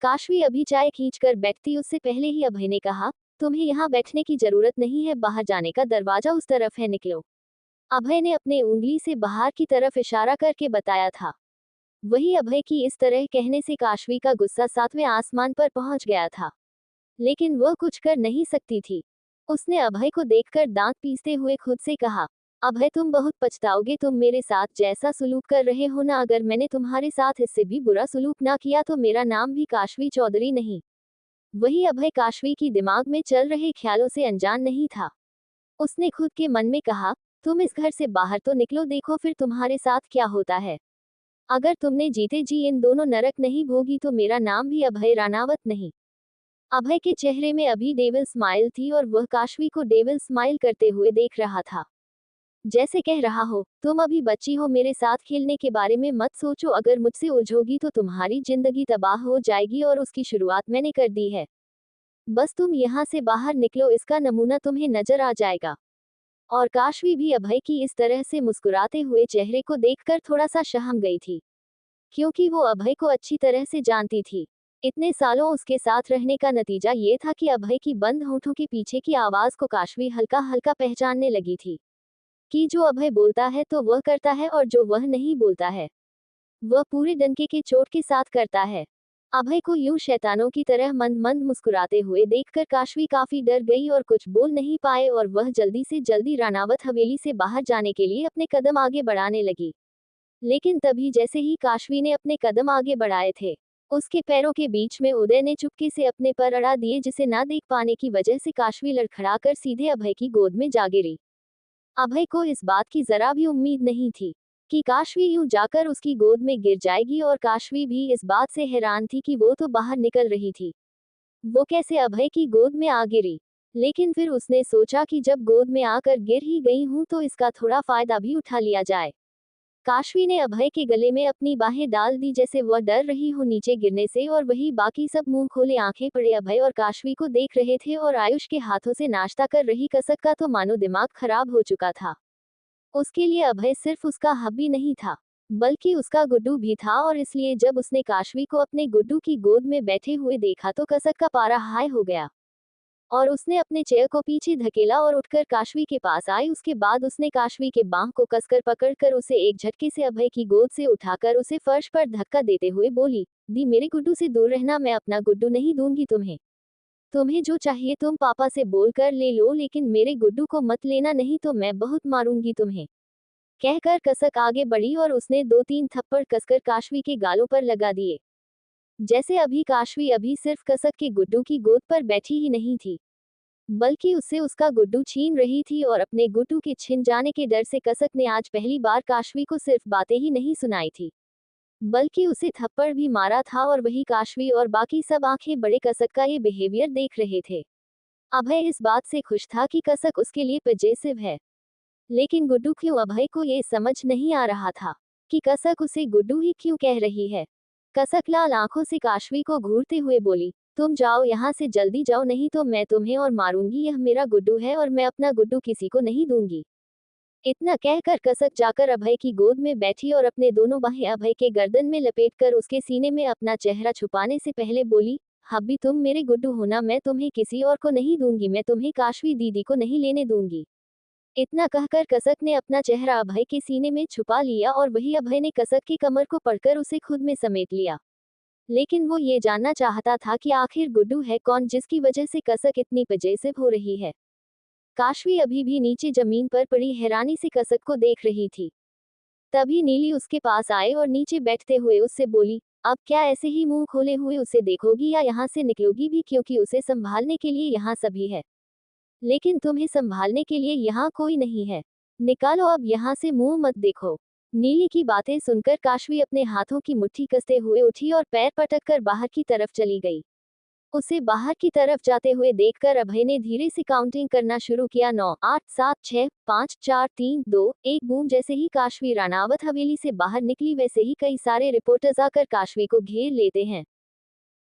काशवी अभी चाय खींचकर बैठती उससे पहले ही अभय ने कहा, तुम्हें यहाँ बैठने की जरूरत नहीं है, बाहर जाने का दरवाजा उस तरफ है, निकलो। अभय ने अपने उंगली से बाहर की तरफ इशारा करके बताया था। वही अभय की इस तरह कहने से काशवी का गुस्सा सातवें आसमान पर पहुंच गया था, लेकिन वह कुछ कर नहीं सकती थी। उसने अभय को देखकर दांत पीसते हुए खुद से कहा, अभय, तुम बहुत पछताओगे, तुम मेरे साथ जैसा सुलूक कर रहे हो ना, अगर मैंने तुम्हारे साथ इससे भी बुरा सुलूक ना किया तो मेरा नाम भी काशवी चौधरी नहीं। वही अभय काशवी की दिमाग में चल रहे ख्यालों से अनजान नहीं था। उसने खुद के मन में कहा, तुम इस घर से बाहर तो निकलो, देखो फिर तुम्हारे साथ क्या होता है। अगर तुमने जीते जी इन दोनों नरक नहीं भोगी तो मेरा नाम भी अभय रानावत नहीं। अभय के चेहरे में अभी डेविल स्माइल थी और वह काशवी को डेविल स्माइल करते हुए देख रहा था, जैसे कह रहा हो, तुम अभी बच्ची हो, मेरे साथ खेलने के बारे में मत सोचो, अगर मुझसे उलझोगी तो तुम्हारी जिंदगी तबाह हो जाएगी और उसकी शुरुआत मैंने कर दी है। बस तुम यहाँ से बाहर निकलो, इसका नमूना तुम्हें नजर आ जाएगा। और काशवी भी अभय की इस तरह से मुस्कुराते हुए चेहरे को देखकर थोड़ा सा शहम गई थी, क्योंकि वो अभय को अच्छी तरह से जानती थी। इतने सालों उसके साथ रहने का नतीजा ये था कि अभय की बंद होठों के पीछे की आवाज को काशवी हल्का हल्का पहचानने लगी थी, कि जो अभय बोलता है तो वह करता है और जो वह नहीं बोलता है वह पूरे डंके के चोट के साथ करता है। अभय को यूं शैतानों की तरह मंद मंद मुस्कुराते हुए देखकर काशवी काफी डर गई और कुछ बोल नहीं पाए, और वह जल्दी से जल्दी रानावत हवेली से बाहर जाने के लिए अपने कदम आगे बढ़ाने लगी। लेकिन तभी जैसे ही काशवी ने अपने कदम आगे बढ़ाए थे, उसके पैरों के बीच में उदय ने चुपके से अपने पर अड़ा दिए, जिसे ना देख पाने की वजह से काशवी लड़खड़ाकर सीधे अभय की गोद में जा गिरी। अभय को इस बात की जरा भी उम्मीद नहीं थी कि काशवी यूं जाकर उसकी गोद में गिर जाएगी, और काशवी भी इस बात से हैरान थी कि वो तो बाहर निकल रही थी, वो कैसे अभय की गोद में आ गिरी। लेकिन फिर उसने सोचा कि जब गोद में आकर गिर ही गई हूं तो इसका थोड़ा फायदा भी उठा लिया जाए। काशवी ने अभय के गले में अपनी बाहें डाल दी जैसे वह डर रही हो नीचे गिरने से, और वही बाकी सब मुंह खोले आंखें पड़े अभय और काशवी को देख रहे थे। और आयुष के हाथों से नाश्ता कर रही कसक का तो मानो दिमाग खराब हो चुका था। उसके लिए अभय सिर्फ उसका हब्बी नहीं था, बल्कि उसका गुड्डू भी था, और इसलिए जब उसने काशवी को अपने गुड्डू की गोद में बैठे हुए देखा तो कसक का पारा हाई हो गया और उसने अपने चेयर को पीछे धकेला और उठकर काशवी के पास आई। उसके बाद उसने काशवी के बांह को कसकर पकड़कर उसे एक झटके से अभय की गोद से उठाकर उसे फर्श पर धक्का देते हुए बोली, दी मेरे गुड्डू से दूर रहना, मैं अपना गुड्डू नहीं दूंगी तुम्हें। तुम्हें जो चाहिए तुम पापा से बोलकर ले लो, लेकिन मेरे गुड्डू को मत लेना, नहीं तो मैं बहुत मारूंगी तुम्हें। कहकर कसक आगे बढ़ी और उसने 2-3 थप्पड़ कसकर काशवी के गालों पर लगा दिए। जैसे अभी काशवी अभी सिर्फ कसक के गुड्डू की गोद पर बैठी ही नहीं थी, बल्कि उससे उसका गुड्डू छीन रही थी। और अपने गुड्डू के छिन जाने के डर से कसक ने आज पहली बार काशवी को सिर्फ बातें ही नहीं सुनाई थी, बल्कि उसे थप्पड़ भी मारा था। और वही काशवी और बाकी सब आंखें बड़े कसक का ये बिहेवियर देख रहे थे। अभय इस बात से खुश था कि कसक उसके लिए पजेसिव है, लेकिन गुड्डू क्यों? अभय को ये समझ नहीं आ रहा था कि कसक उसे गुड्डू ही क्यों कह रही है। कसक लाल आंखों से काशवी को घूरते हुए बोली, तुम जाओ यहाँ से, जल्दी जाओ, नहीं तो मैं तुम्हें और मारूंगी। यह मेरा गुड्डू है और मैं अपना गुड्डू किसी को नहीं दूंगी। इतना कहकर कसक जाकर अभय की गोद में बैठी और अपने दोनों बाहें अभय के गर्दन में लपेटकर उसके सीने में अपना चेहरा छुपाने से पहले बोली, हब्बी तुम मेरे गुड्डू हो ना, मैं तुम्हें किसी और को नहीं दूंगी, मैं तुम्हें काशवी दीदी को नहीं लेने दूंगी। इतना कहकर कसक ने अपना चेहरा अभय के सीने में छुपा लिया और वही अभय ने कसक की कमर को पकड़कर उसे खुद में समेट लिया। लेकिन वो ये जानना चाहता था कि आखिर गुड्डू है कौन जिसकी वजह से कसक इतनी पजेसिव हो रही है। काशवी अभी भी नीचे जमीन पर पड़ी हैरानी से कसक को देख रही थी। तभी नीली उसके पास आए और नीचे बैठते हुए उससे बोली, अब क्या ऐसे ही मुंह खोले हुए उसे देखोगी या यहाँ से निकलोगी भी, क्योंकि उसे संभालने के लिए यहाँ सभी है, लेकिन तुम्हें संभालने के लिए यहाँ कोई नहीं है। निकालो अब यहाँ से, मुंह मत देखो। नीली की बातें सुनकर काशवी अपने हाथों की मुट्ठी कसते हुए उठी और पैर पटककर बाहर की तरफ चली गई। उसे बाहर की तरफ जाते हुए देखकर अभय ने धीरे से काउंटिंग करना शुरू किया, 9, 8, 7, 6, 5, 4, 3, 2, 1। बूम। जैसे ही काशवी रानावत हवेली से बाहर निकली वैसे ही कई सारे रिपोर्टर्स आकर काशवी को घेर लेते हैं।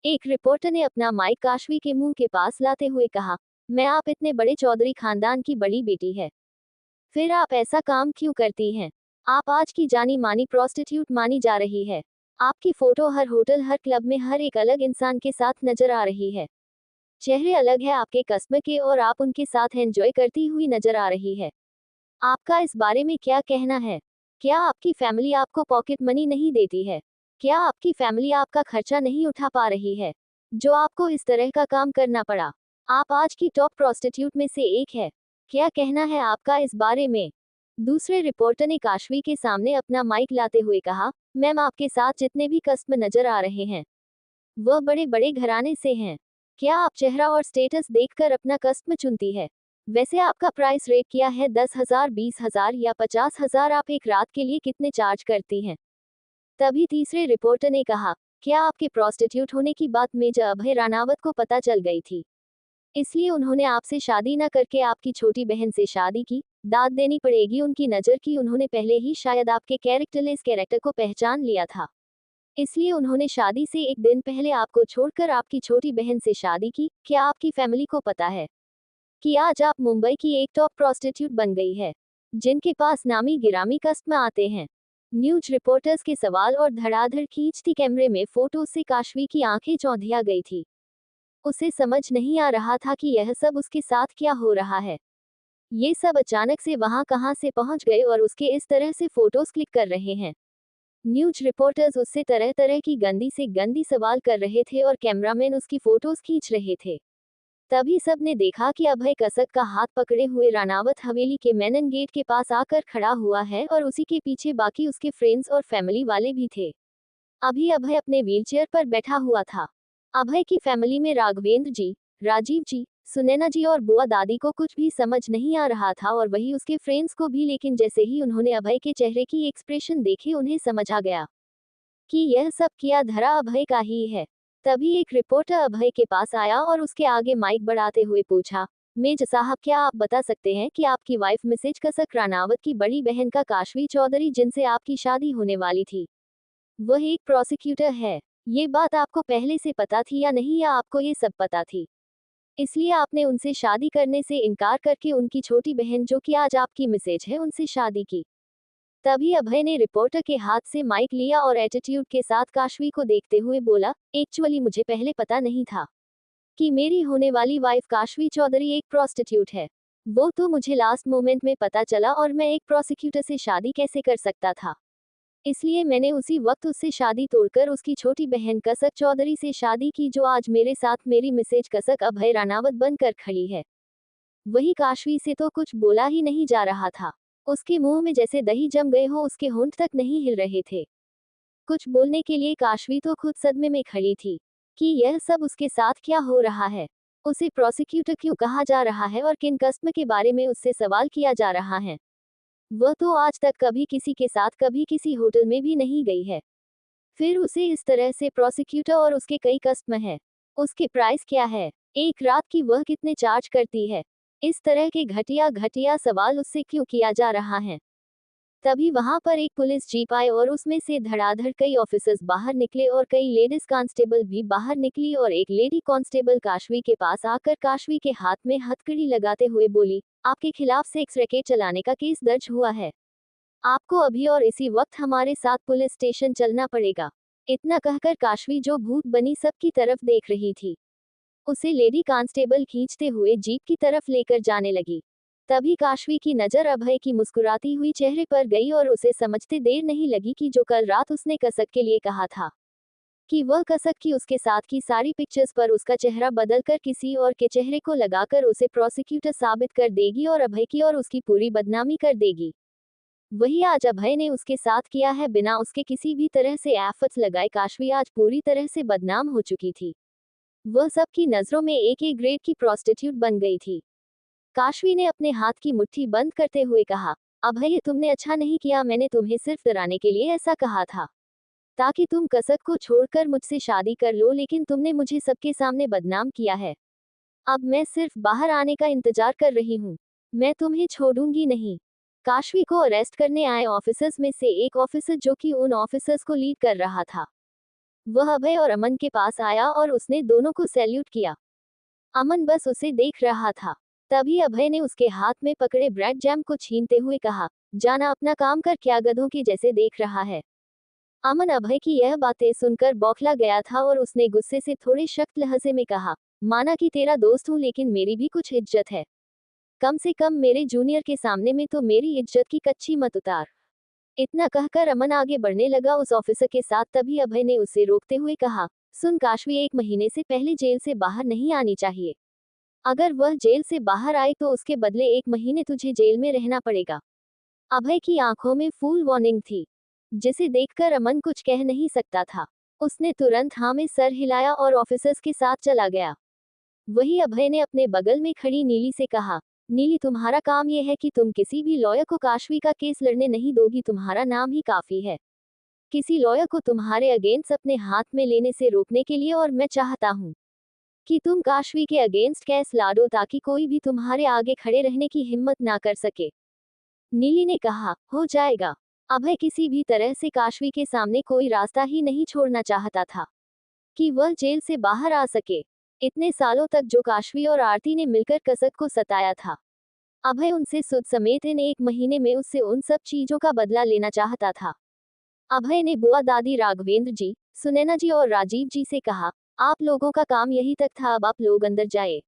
एक रिपोर्टर ने अपना माइक काशवी के मुंह के पास लाते हुए कहा, मैं आप इतने बड़े चौधरी खानदान की बड़ी बेटी है, फिर आप ऐसा काम क्यों करती हैं? आप आज की जानी मानी प्रोस्टिट्यूट मानी जा रही है। आपकी फोटो हर होटल, हर क्लब में हर एक अलग इंसान के साथ नजर आ रही है। चेहरे अलग है आपके कस्म के और आप उनके साथ एंजॉय करती हुई नजर आ रही है। आपका इस बारे में क्या कहना है? क्या आपकी फैमिली आपको पॉकेट मनी नहीं देती है? क्या आपकी फैमिली आपका खर्चा नहीं उठा पा रही है, जो आपको इस तरह का काम करना पड़ा? आप आज की टॉप प्रोस्टिट्यूट में से एक है। क्या कहना है आपका इस बारे में? दूसरे रिपोर्टर ने काशवी के सामने अपना माइक लाते हुए कहा, मैम आपके साथ जितने भी कस्टमर नजर आ रहे हैं वह बड़े बड़े घराने से हैं। क्या आप चेहरा और स्टेटस देखकर अपना कस्टमर चुनती है? वैसे आपका प्राइस रेट क्या है? 10,000, 20,000 या 50,000? आप एक रात के लिए कितने चार्ज करती हैं? तभी तीसरे रिपोर्टर ने कहा, क्या आपके प्रोस्टिट्यूट होने की बात मेजर अभय रानावत को पता चल गई थी, इसलिए उन्होंने आपसे शादी न करके आपकी छोटी बहन से शादी की? दाद देनी पड़ेगी उनकी नज़र की, उन्होंने पहले ही शायद आपके कैरेक्टरलेस कैरेक्टर को पहचान लिया था, इसलिए उन्होंने शादी से एक दिन पहले आपको छोड़कर आपकी छोटी बहन से शादी की। क्या आपकी फैमिली को पता है कि आज आप मुंबई की एक टॉप प्रोस्टिट्यूट बन गई है, जिनके पास नामी गिरामी कस्टमर आते हैं? न्यूज रिपोर्टर्स के सवाल और धड़ाधड़ खींचती कैमरे में फोटो से काशवी की आंखें चौंधिया गई थी। उसे समझ नहीं आ रहा था कि यह सब उसके साथ क्या हो रहा है। ये सब अचानक से वहां कहां से पहुंच गए और उसके इस तरह से फोटोज क्लिक कर रहे हैं। न्यूज रिपोर्टर्स उससे तरह तरह की गंदी से गंदी सवाल कर रहे थे और कैमरामैन उसकी फोटोज खींच रहे थे। तभी सबने देखा कि अभय कसक का हाथ पकड़े हुए रानावत हवेली के मेनन गेट के पास आकर खड़ा हुआ है और उसी के पीछे बाकी उसके फ्रेंड्स और फैमिली वाले भी थे। अभी अभय अपने व्हीलचेयर पर बैठा हुआ था। अभय की फैमिली में राघवेंद्र जी, राजीव जी, सुनैना जी और बुआ दादी को कुछ भी समझ नहीं आ रहा था और वही उसके फ्रेंड्स को भी, लेकिन जैसे ही उन्होंने अभय के चेहरे की एक्सप्रेशन देखे उन्हें समझ आ गया कि यह सब किया धरा अभय का ही है। तभी एक रिपोर्टर अभय के पास आया और उसके आगे माइक बढ़ाते हुए पूछा, मेज साहब, क्या आप बता सकते हैं कि आपकी वाइफ मिसेज कसक रानावत की बड़ी बहन का काशवी चौधरी जिनसे आपकी शादी होने वाली थी, वह एक प्रोसिक्यूटर है। ये बात आपको पहले से पता थी या नहीं, या आपको ये सब पता थी इसलिए आपने उनसे शादी करने से इनकार करके उनकी छोटी बहन जो कि आज आपकी मिसेज है उनसे शादी की? तभी अभय ने रिपोर्टर के हाथ से माइक लिया और एटीट्यूड के साथ काशवी को देखते हुए बोला, एक्चुअली मुझे पहले पता नहीं था कि मेरी होने वाली वाइफ काशवी चौधरी एक प्रोस्टिट्यूट है। वो तो मुझे लास्ट मोमेंट में पता चला, और मैं एक प्रोसिक्यूटर से शादी कैसे कर सकता था, इसलिए मैंने उसी वक्त उससे शादी तोड़कर उसकी छोटी बहन कसक चौधरी से शादी की, जो आज मेरे साथ मेरी मिसेज कसक अभय रानावत बनकर खड़ी है। वही काशवी से तो कुछ बोला ही नहीं जा रहा था। उसके मुंह में जैसे दही जम गए हो, उसके होंठ तक नहीं हिल रहे थे। कुछ बोलने के लिए काशवी तो खुद सदमे में खड़ी थी कि यह सब उसके साथ क्या हो रहा है। उसे प्रोसिक्यूटर क्यों कहा जा रहा है और किन कस्म के बारे में उससे सवाल किया जा रहा है। वह तो आज तक कभी किसी के साथ कभी किसी होटल में भी नहीं गई है, फिर उसे इस तरह से प्रोसिक्यूटर और उसके कई कस्म है। उसके प्राइस क्या है, एक रात की वह कितने चार्ज करती है? इस तरह के घटिया घटिया सवाल उससे क्यों किया जा रहा है? तभी वहां पर एक पुलिस जीप आई और उसमें से धड़ाधड़ कई ऑफिसर्स बाहर निकले और कई लेडीज कांस्टेबल भी बाहर निकली, और एक लेडी कांस्टेबल काशवी के पास आकर काशवी के हाथ में हथकड़ी लगाते हुए बोली, आपके खिलाफ सेक्स रैकेट चलाने का केस दर्ज हुआ है। आपको अभी और इसी वक्त हमारे साथ पुलिस स्टेशन चलना पड़ेगा। इतना कहकर काशवी जो भूत बनी सबकी तरफ देख रही थी, उसे लेडी कांस्टेबल खींचते हुए जीप की तरफ लेकर जाने लगी। तभी काशवी की नजर अभय की मुस्कुराती हुई चेहरे पर गई और उसे समझते देर नहीं लगी कि जो कल रात उसने कसक के लिए कहा था कि वह कसक की उसके साथ की सारी पिक्चर्स पर उसका चेहरा बदलकर किसी और के चेहरे को लगाकर उसे प्रोसिक्यूटर साबित कर देगी और अभय की और उसकी पूरी बदनामी कर देगी, वही आज अभय ने उसके साथ किया है। बिना उसके किसी भी तरह से एफर्ट्स लगाए काशवी आज पूरी तरह से बदनाम हो चुकी थी। वह सबकी नजरों में एक ही ग्रेड की प्रोस्टिट्यूट बन गई थी। काशवी ने अपने हाथ की मुट्ठी बंद करते हुए कहा, अभय तुमने अच्छा नहीं किया, मैंने तुम्हें सिर्फ डराने के लिए ऐसा कहा था ताकि तुम कसक को छोड़कर मुझसे शादी कर लो, लेकिन तुमने मुझे सबके सामने बदनाम किया है। अब मैं सिर्फ बाहर आने का इंतजार कर रही हूँ, मैं तुम्हें छोड़ूंगी नहीं। काशवी को अरेस्ट करने आए ऑफिसर्स में से एक ऑफिसर जो कि उन ऑफिसर्स को लीड कर रहा था, वह अभय और अमन के पास आया और उसने दोनों को सैल्यूट किया। अमन बस उसे देख रहा था। तभी अभय ने उसके हाथ में पकड़े ब्रेड जैम को छीनते हुए कहा, जाना अपना काम कर, क्या गधों के जैसे देख रहा है। अमन अभय की यह बातें सुनकर बौखला गया था और उसने गुस्से से थोड़े सख्त लहजे में कहा, माना कि तेरा दोस्त हूँ, लेकिन मेरी भी कुछ इज्जत है। कम से कम मेरे जूनियर के सामने में तो मेरी इज्जत की कच्ची मत उतार। इतना कहकर अमन आगे बढ़ने लगा उस ऑफिसर के साथ। तभी अभय ने उसे रोकते हुए कहा, सुन काशवी, 1 महीने से पहले जेल से बाहर नहीं आनी चाहिए। अगर वह जेल से बाहर आए तो उसके बदले 1 महीने तुझे जेल में रहना पड़ेगा। अभय की आंखों में फुल वार्निंग थी, जिसे देखकर अमन कुछ कह नहीं सकता था। उसने तुरंत हाँ में सर हिलाया और ऑफिसर्स के साथ चला गया। वही अभय ने अपने बगल में खड़ी नीली से कहा, नीली तुम्हारा काम यह है कि तुम किसी भी लॉयर को काशवी का केस लड़ने नहीं दोगी, तुम्हारा नाम ही काफी है किसी लॉयर को तुम्हारे अगेंस्ट अपने हाथ में लेने से रोकने के लिए, और मैं चाहता हूँ कि तुम काशवी के अगेंस्ट केस लाडो ताकि कोई भी तुम्हारे आगे खड़े रहने की हिम्मत ना कर सके। नीली ने कहा, हो जाएगा। अभय किसी भी तरह से काशवी के सामने कोई रास्ता ही नहीं छोड़ना चाहता था कि वह जेल से बाहर आ सके। इतने सालों तक जो काशवी और आरती ने मिलकर कसक को सताया था, अभय उनसे सुध समेत इन 1 महीने में उससे उन सब चीजों का बदला लेना चाहता था। अभय ने बुआ दादी राघवेंद्र जी, सुनैना जी और राजीव जी से कहा, आप लोगों का काम यही तक था, अब आप लोग अंदर जाए,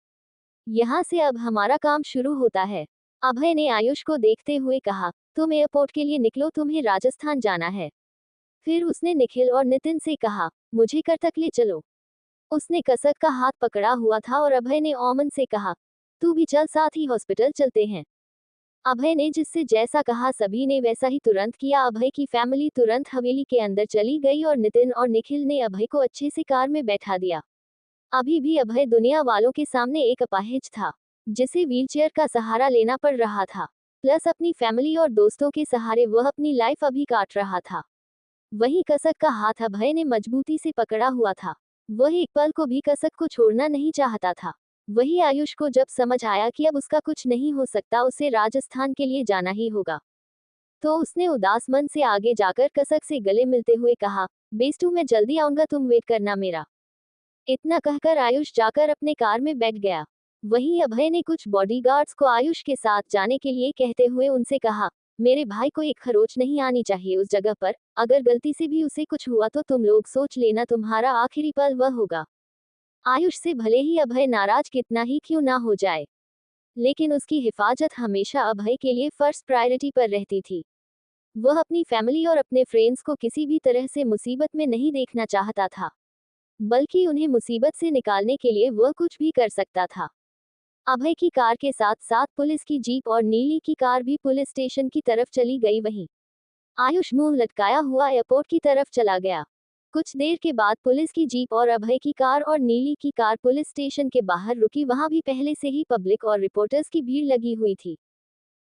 यहाँ से अब हमारा काम शुरू होता है। अभय ने आयुष को देखते हुए कहा, तुम एयरपोर्ट के लिए निकलो, तुम्हें राजस्थान जाना है। फिर उसने निखिल और नितिन से कहा, मुझे करतक ले चलो। उसने कसक का हाथ पकड़ा हुआ था और अभय ने ओमन से कहा, तू भी चल, साथ ही हॉस्पिटल चलते हैं। अभय ने जिससे जैसा कहा सभी ने वैसा ही तुरंत किया। अभय की फैमिली तुरंत हवेली के अंदर चली गई और नितिन और निखिल ने अभय को अच्छे से कार में बैठा दिया। अभी भी अभय दुनिया वालों के सामने एक अपाहिज था, जिसे व्हीलचेयर का सहारा लेना पड़ रहा था, प्लस अपनी फैमिली और दोस्तों के सहारे वह अपनी लाइफ अभी काट रहा था। वही कसक का हाथ अभय ने मजबूती से पकड़ा हुआ था। वह एक पल को भी कसक को छोड़ना नहीं चाहता था। वही आयुष को जब समझ आया कि अब उसका कुछ नहीं हो सकता, उसे राजस्थान के लिए जाना ही होगा, तो उसने उदास मन से आगे जाकर कसक से गले मिलते हुए कहा, बेस्टू मैं जल्दी आऊंगा, तुम वेट करना मेरा। इतना कहकर आयुष जाकर अपने कार में बैठ गया। वहीं अभय ने कुछ बॉडीगार्ड्स को आयुष के साथ जाने के लिए कहते हुए उनसे कहा, मेरे भाई को एक खरोच नहीं आनी चाहिए उस जगह पर, अगर गलती से भी उसे कुछ हुआ तो तुम लोग सोच लेना तुम्हारा आखिरी पल वह होगा। आयुष से भले ही अभय नाराज कितना ही क्यों ना हो जाए, लेकिन उसकी हिफाजत हमेशा अभय के लिए फर्स्ट प्रायोरिटी पर रहती थी। वह अपनी फैमिली और अपने फ्रेंड्स को किसी भी तरह से मुसीबत में नहीं देखना चाहता था, बल्कि उन्हें मुसीबत से निकालने के लिए वह कुछ भी कर सकता था। अभय की कार के साथ साथ पुलिस की जीप और नीली की कार भी पुलिस स्टेशन की तरफ चली गई। वहीं आयुष मुंह लटकाया हुआ एयरपोर्ट की तरफ चला गया। कुछ देर के बाद पुलिस की जीप और अभय की कार और नीली की कार पुलिस स्टेशन के बाहर रुकी। वहां भी पहले से ही पब्लिक और रिपोर्टर्स की भीड़ लगी हुई थी।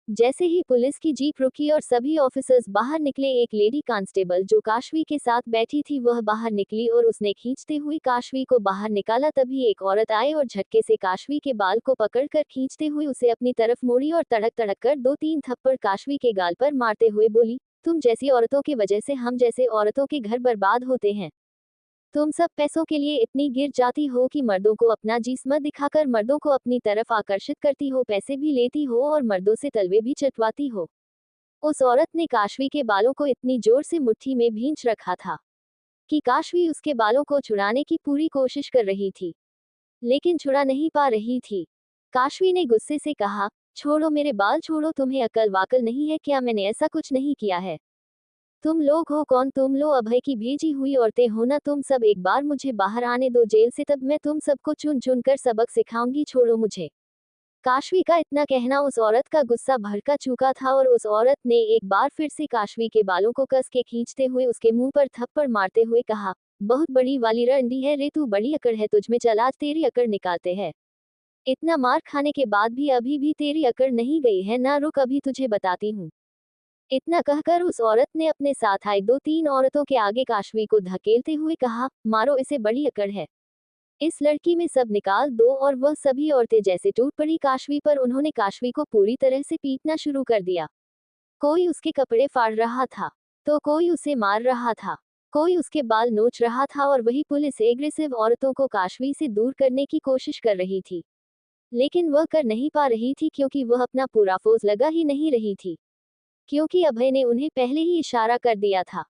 जैसे ही पुलिस की जीप रुकी और सभी ऑफिसर्स बाहर निकले, एक लेडी कांस्टेबल जो काशवी के साथ बैठी थी वह बाहर निकली और उसने खींचते हुए काशवी को बाहर निकाला। तभी एक औरत आई और झटके से काशवी के बाल को पकड़कर खींचते हुए उसे अपनी तरफ मोड़ी और तड़क तड़क कर 2-3 थप्पड़ काशवी के गाल पर मारते हुए बोली, तुम जैसी औरतों की वजह से हम जैसे औरतों के घर बर्बाद होते हैं। तुम सब पैसों के लिए इतनी गिर जाती हो कि मर्दों को अपना जिस्म दिखाकर मर्दों को अपनी तरफ आकर्षित करती हो, पैसे भी लेती हो और मर्दों से तलवे भी चटवाती हो। उस औरत ने काशवी के बालों को इतनी जोर से मुट्ठी में भींच रखा था कि काशवी उसके बालों को छुड़ाने की पूरी कोशिश कर रही थी, लेकिन छुड़ा नहीं पा रही थी। काशवी ने गुस्से से कहा, छोड़ो मेरे बाल छोड़ो, तुम्हें अकल वाकल नहीं है क्या? मैंने ऐसा कुछ नहीं किया है। तुम लोग हो कौन? तुम लो अभय की भेजी हुई औरतें हो ना? तुम सब एक बार मुझे बाहर आने दो जेल से, तब मैं तुम सबको चुन चुन कर सबक सिखाऊंगी, छोड़ो मुझे। काशवी का इतना कहना उस औरत का गुस्सा भड़का चुका था और उस औरत ने एक बार फिर से काशवी के बालों को कस के खींचते हुए उसके मुंह पर थप्पड़ मारते हुए कहा, बहुत बड़ी वाली रंडी है रे तू, बड़ी अकड़ है तुझमें, चल आज तेरी अकड़ निकालते हैं। इतना मार खाने के बाद भी अभी भी तेरी अकड़ नहीं गई है ना? रुक अभी तुझे बताती हूँ। इतना कहकर उस औरत ने अपने साथ आई 2-3 औरतों के आगे काशवी को धकेलते हुए कहा, मारो इसे, बड़ी अकड़ है। इस लड़की में सब निकाल दो। और वह सभी औरतें जैसे टूट पड़ी काशवी पर। उन्होंने काशवी को पूरी तरह से पीटना शुरू कर दिया। कोई उसके कपड़े फाड़ रहा था, तो कोई उसे मार रहा था, कोई उसके बाल नोच रहा था। और वही पुलिस एग्रेसिव औरतों को काशवी से दूर करने की कोशिश कर रही थी, लेकिन वह कर नहीं पा रही थी क्योंकि वह अपना पूरा फोर्स लगा ही नहीं रही थी, क्योंकि अभय ने उन्हें पहले ही इशारा कर दिया था।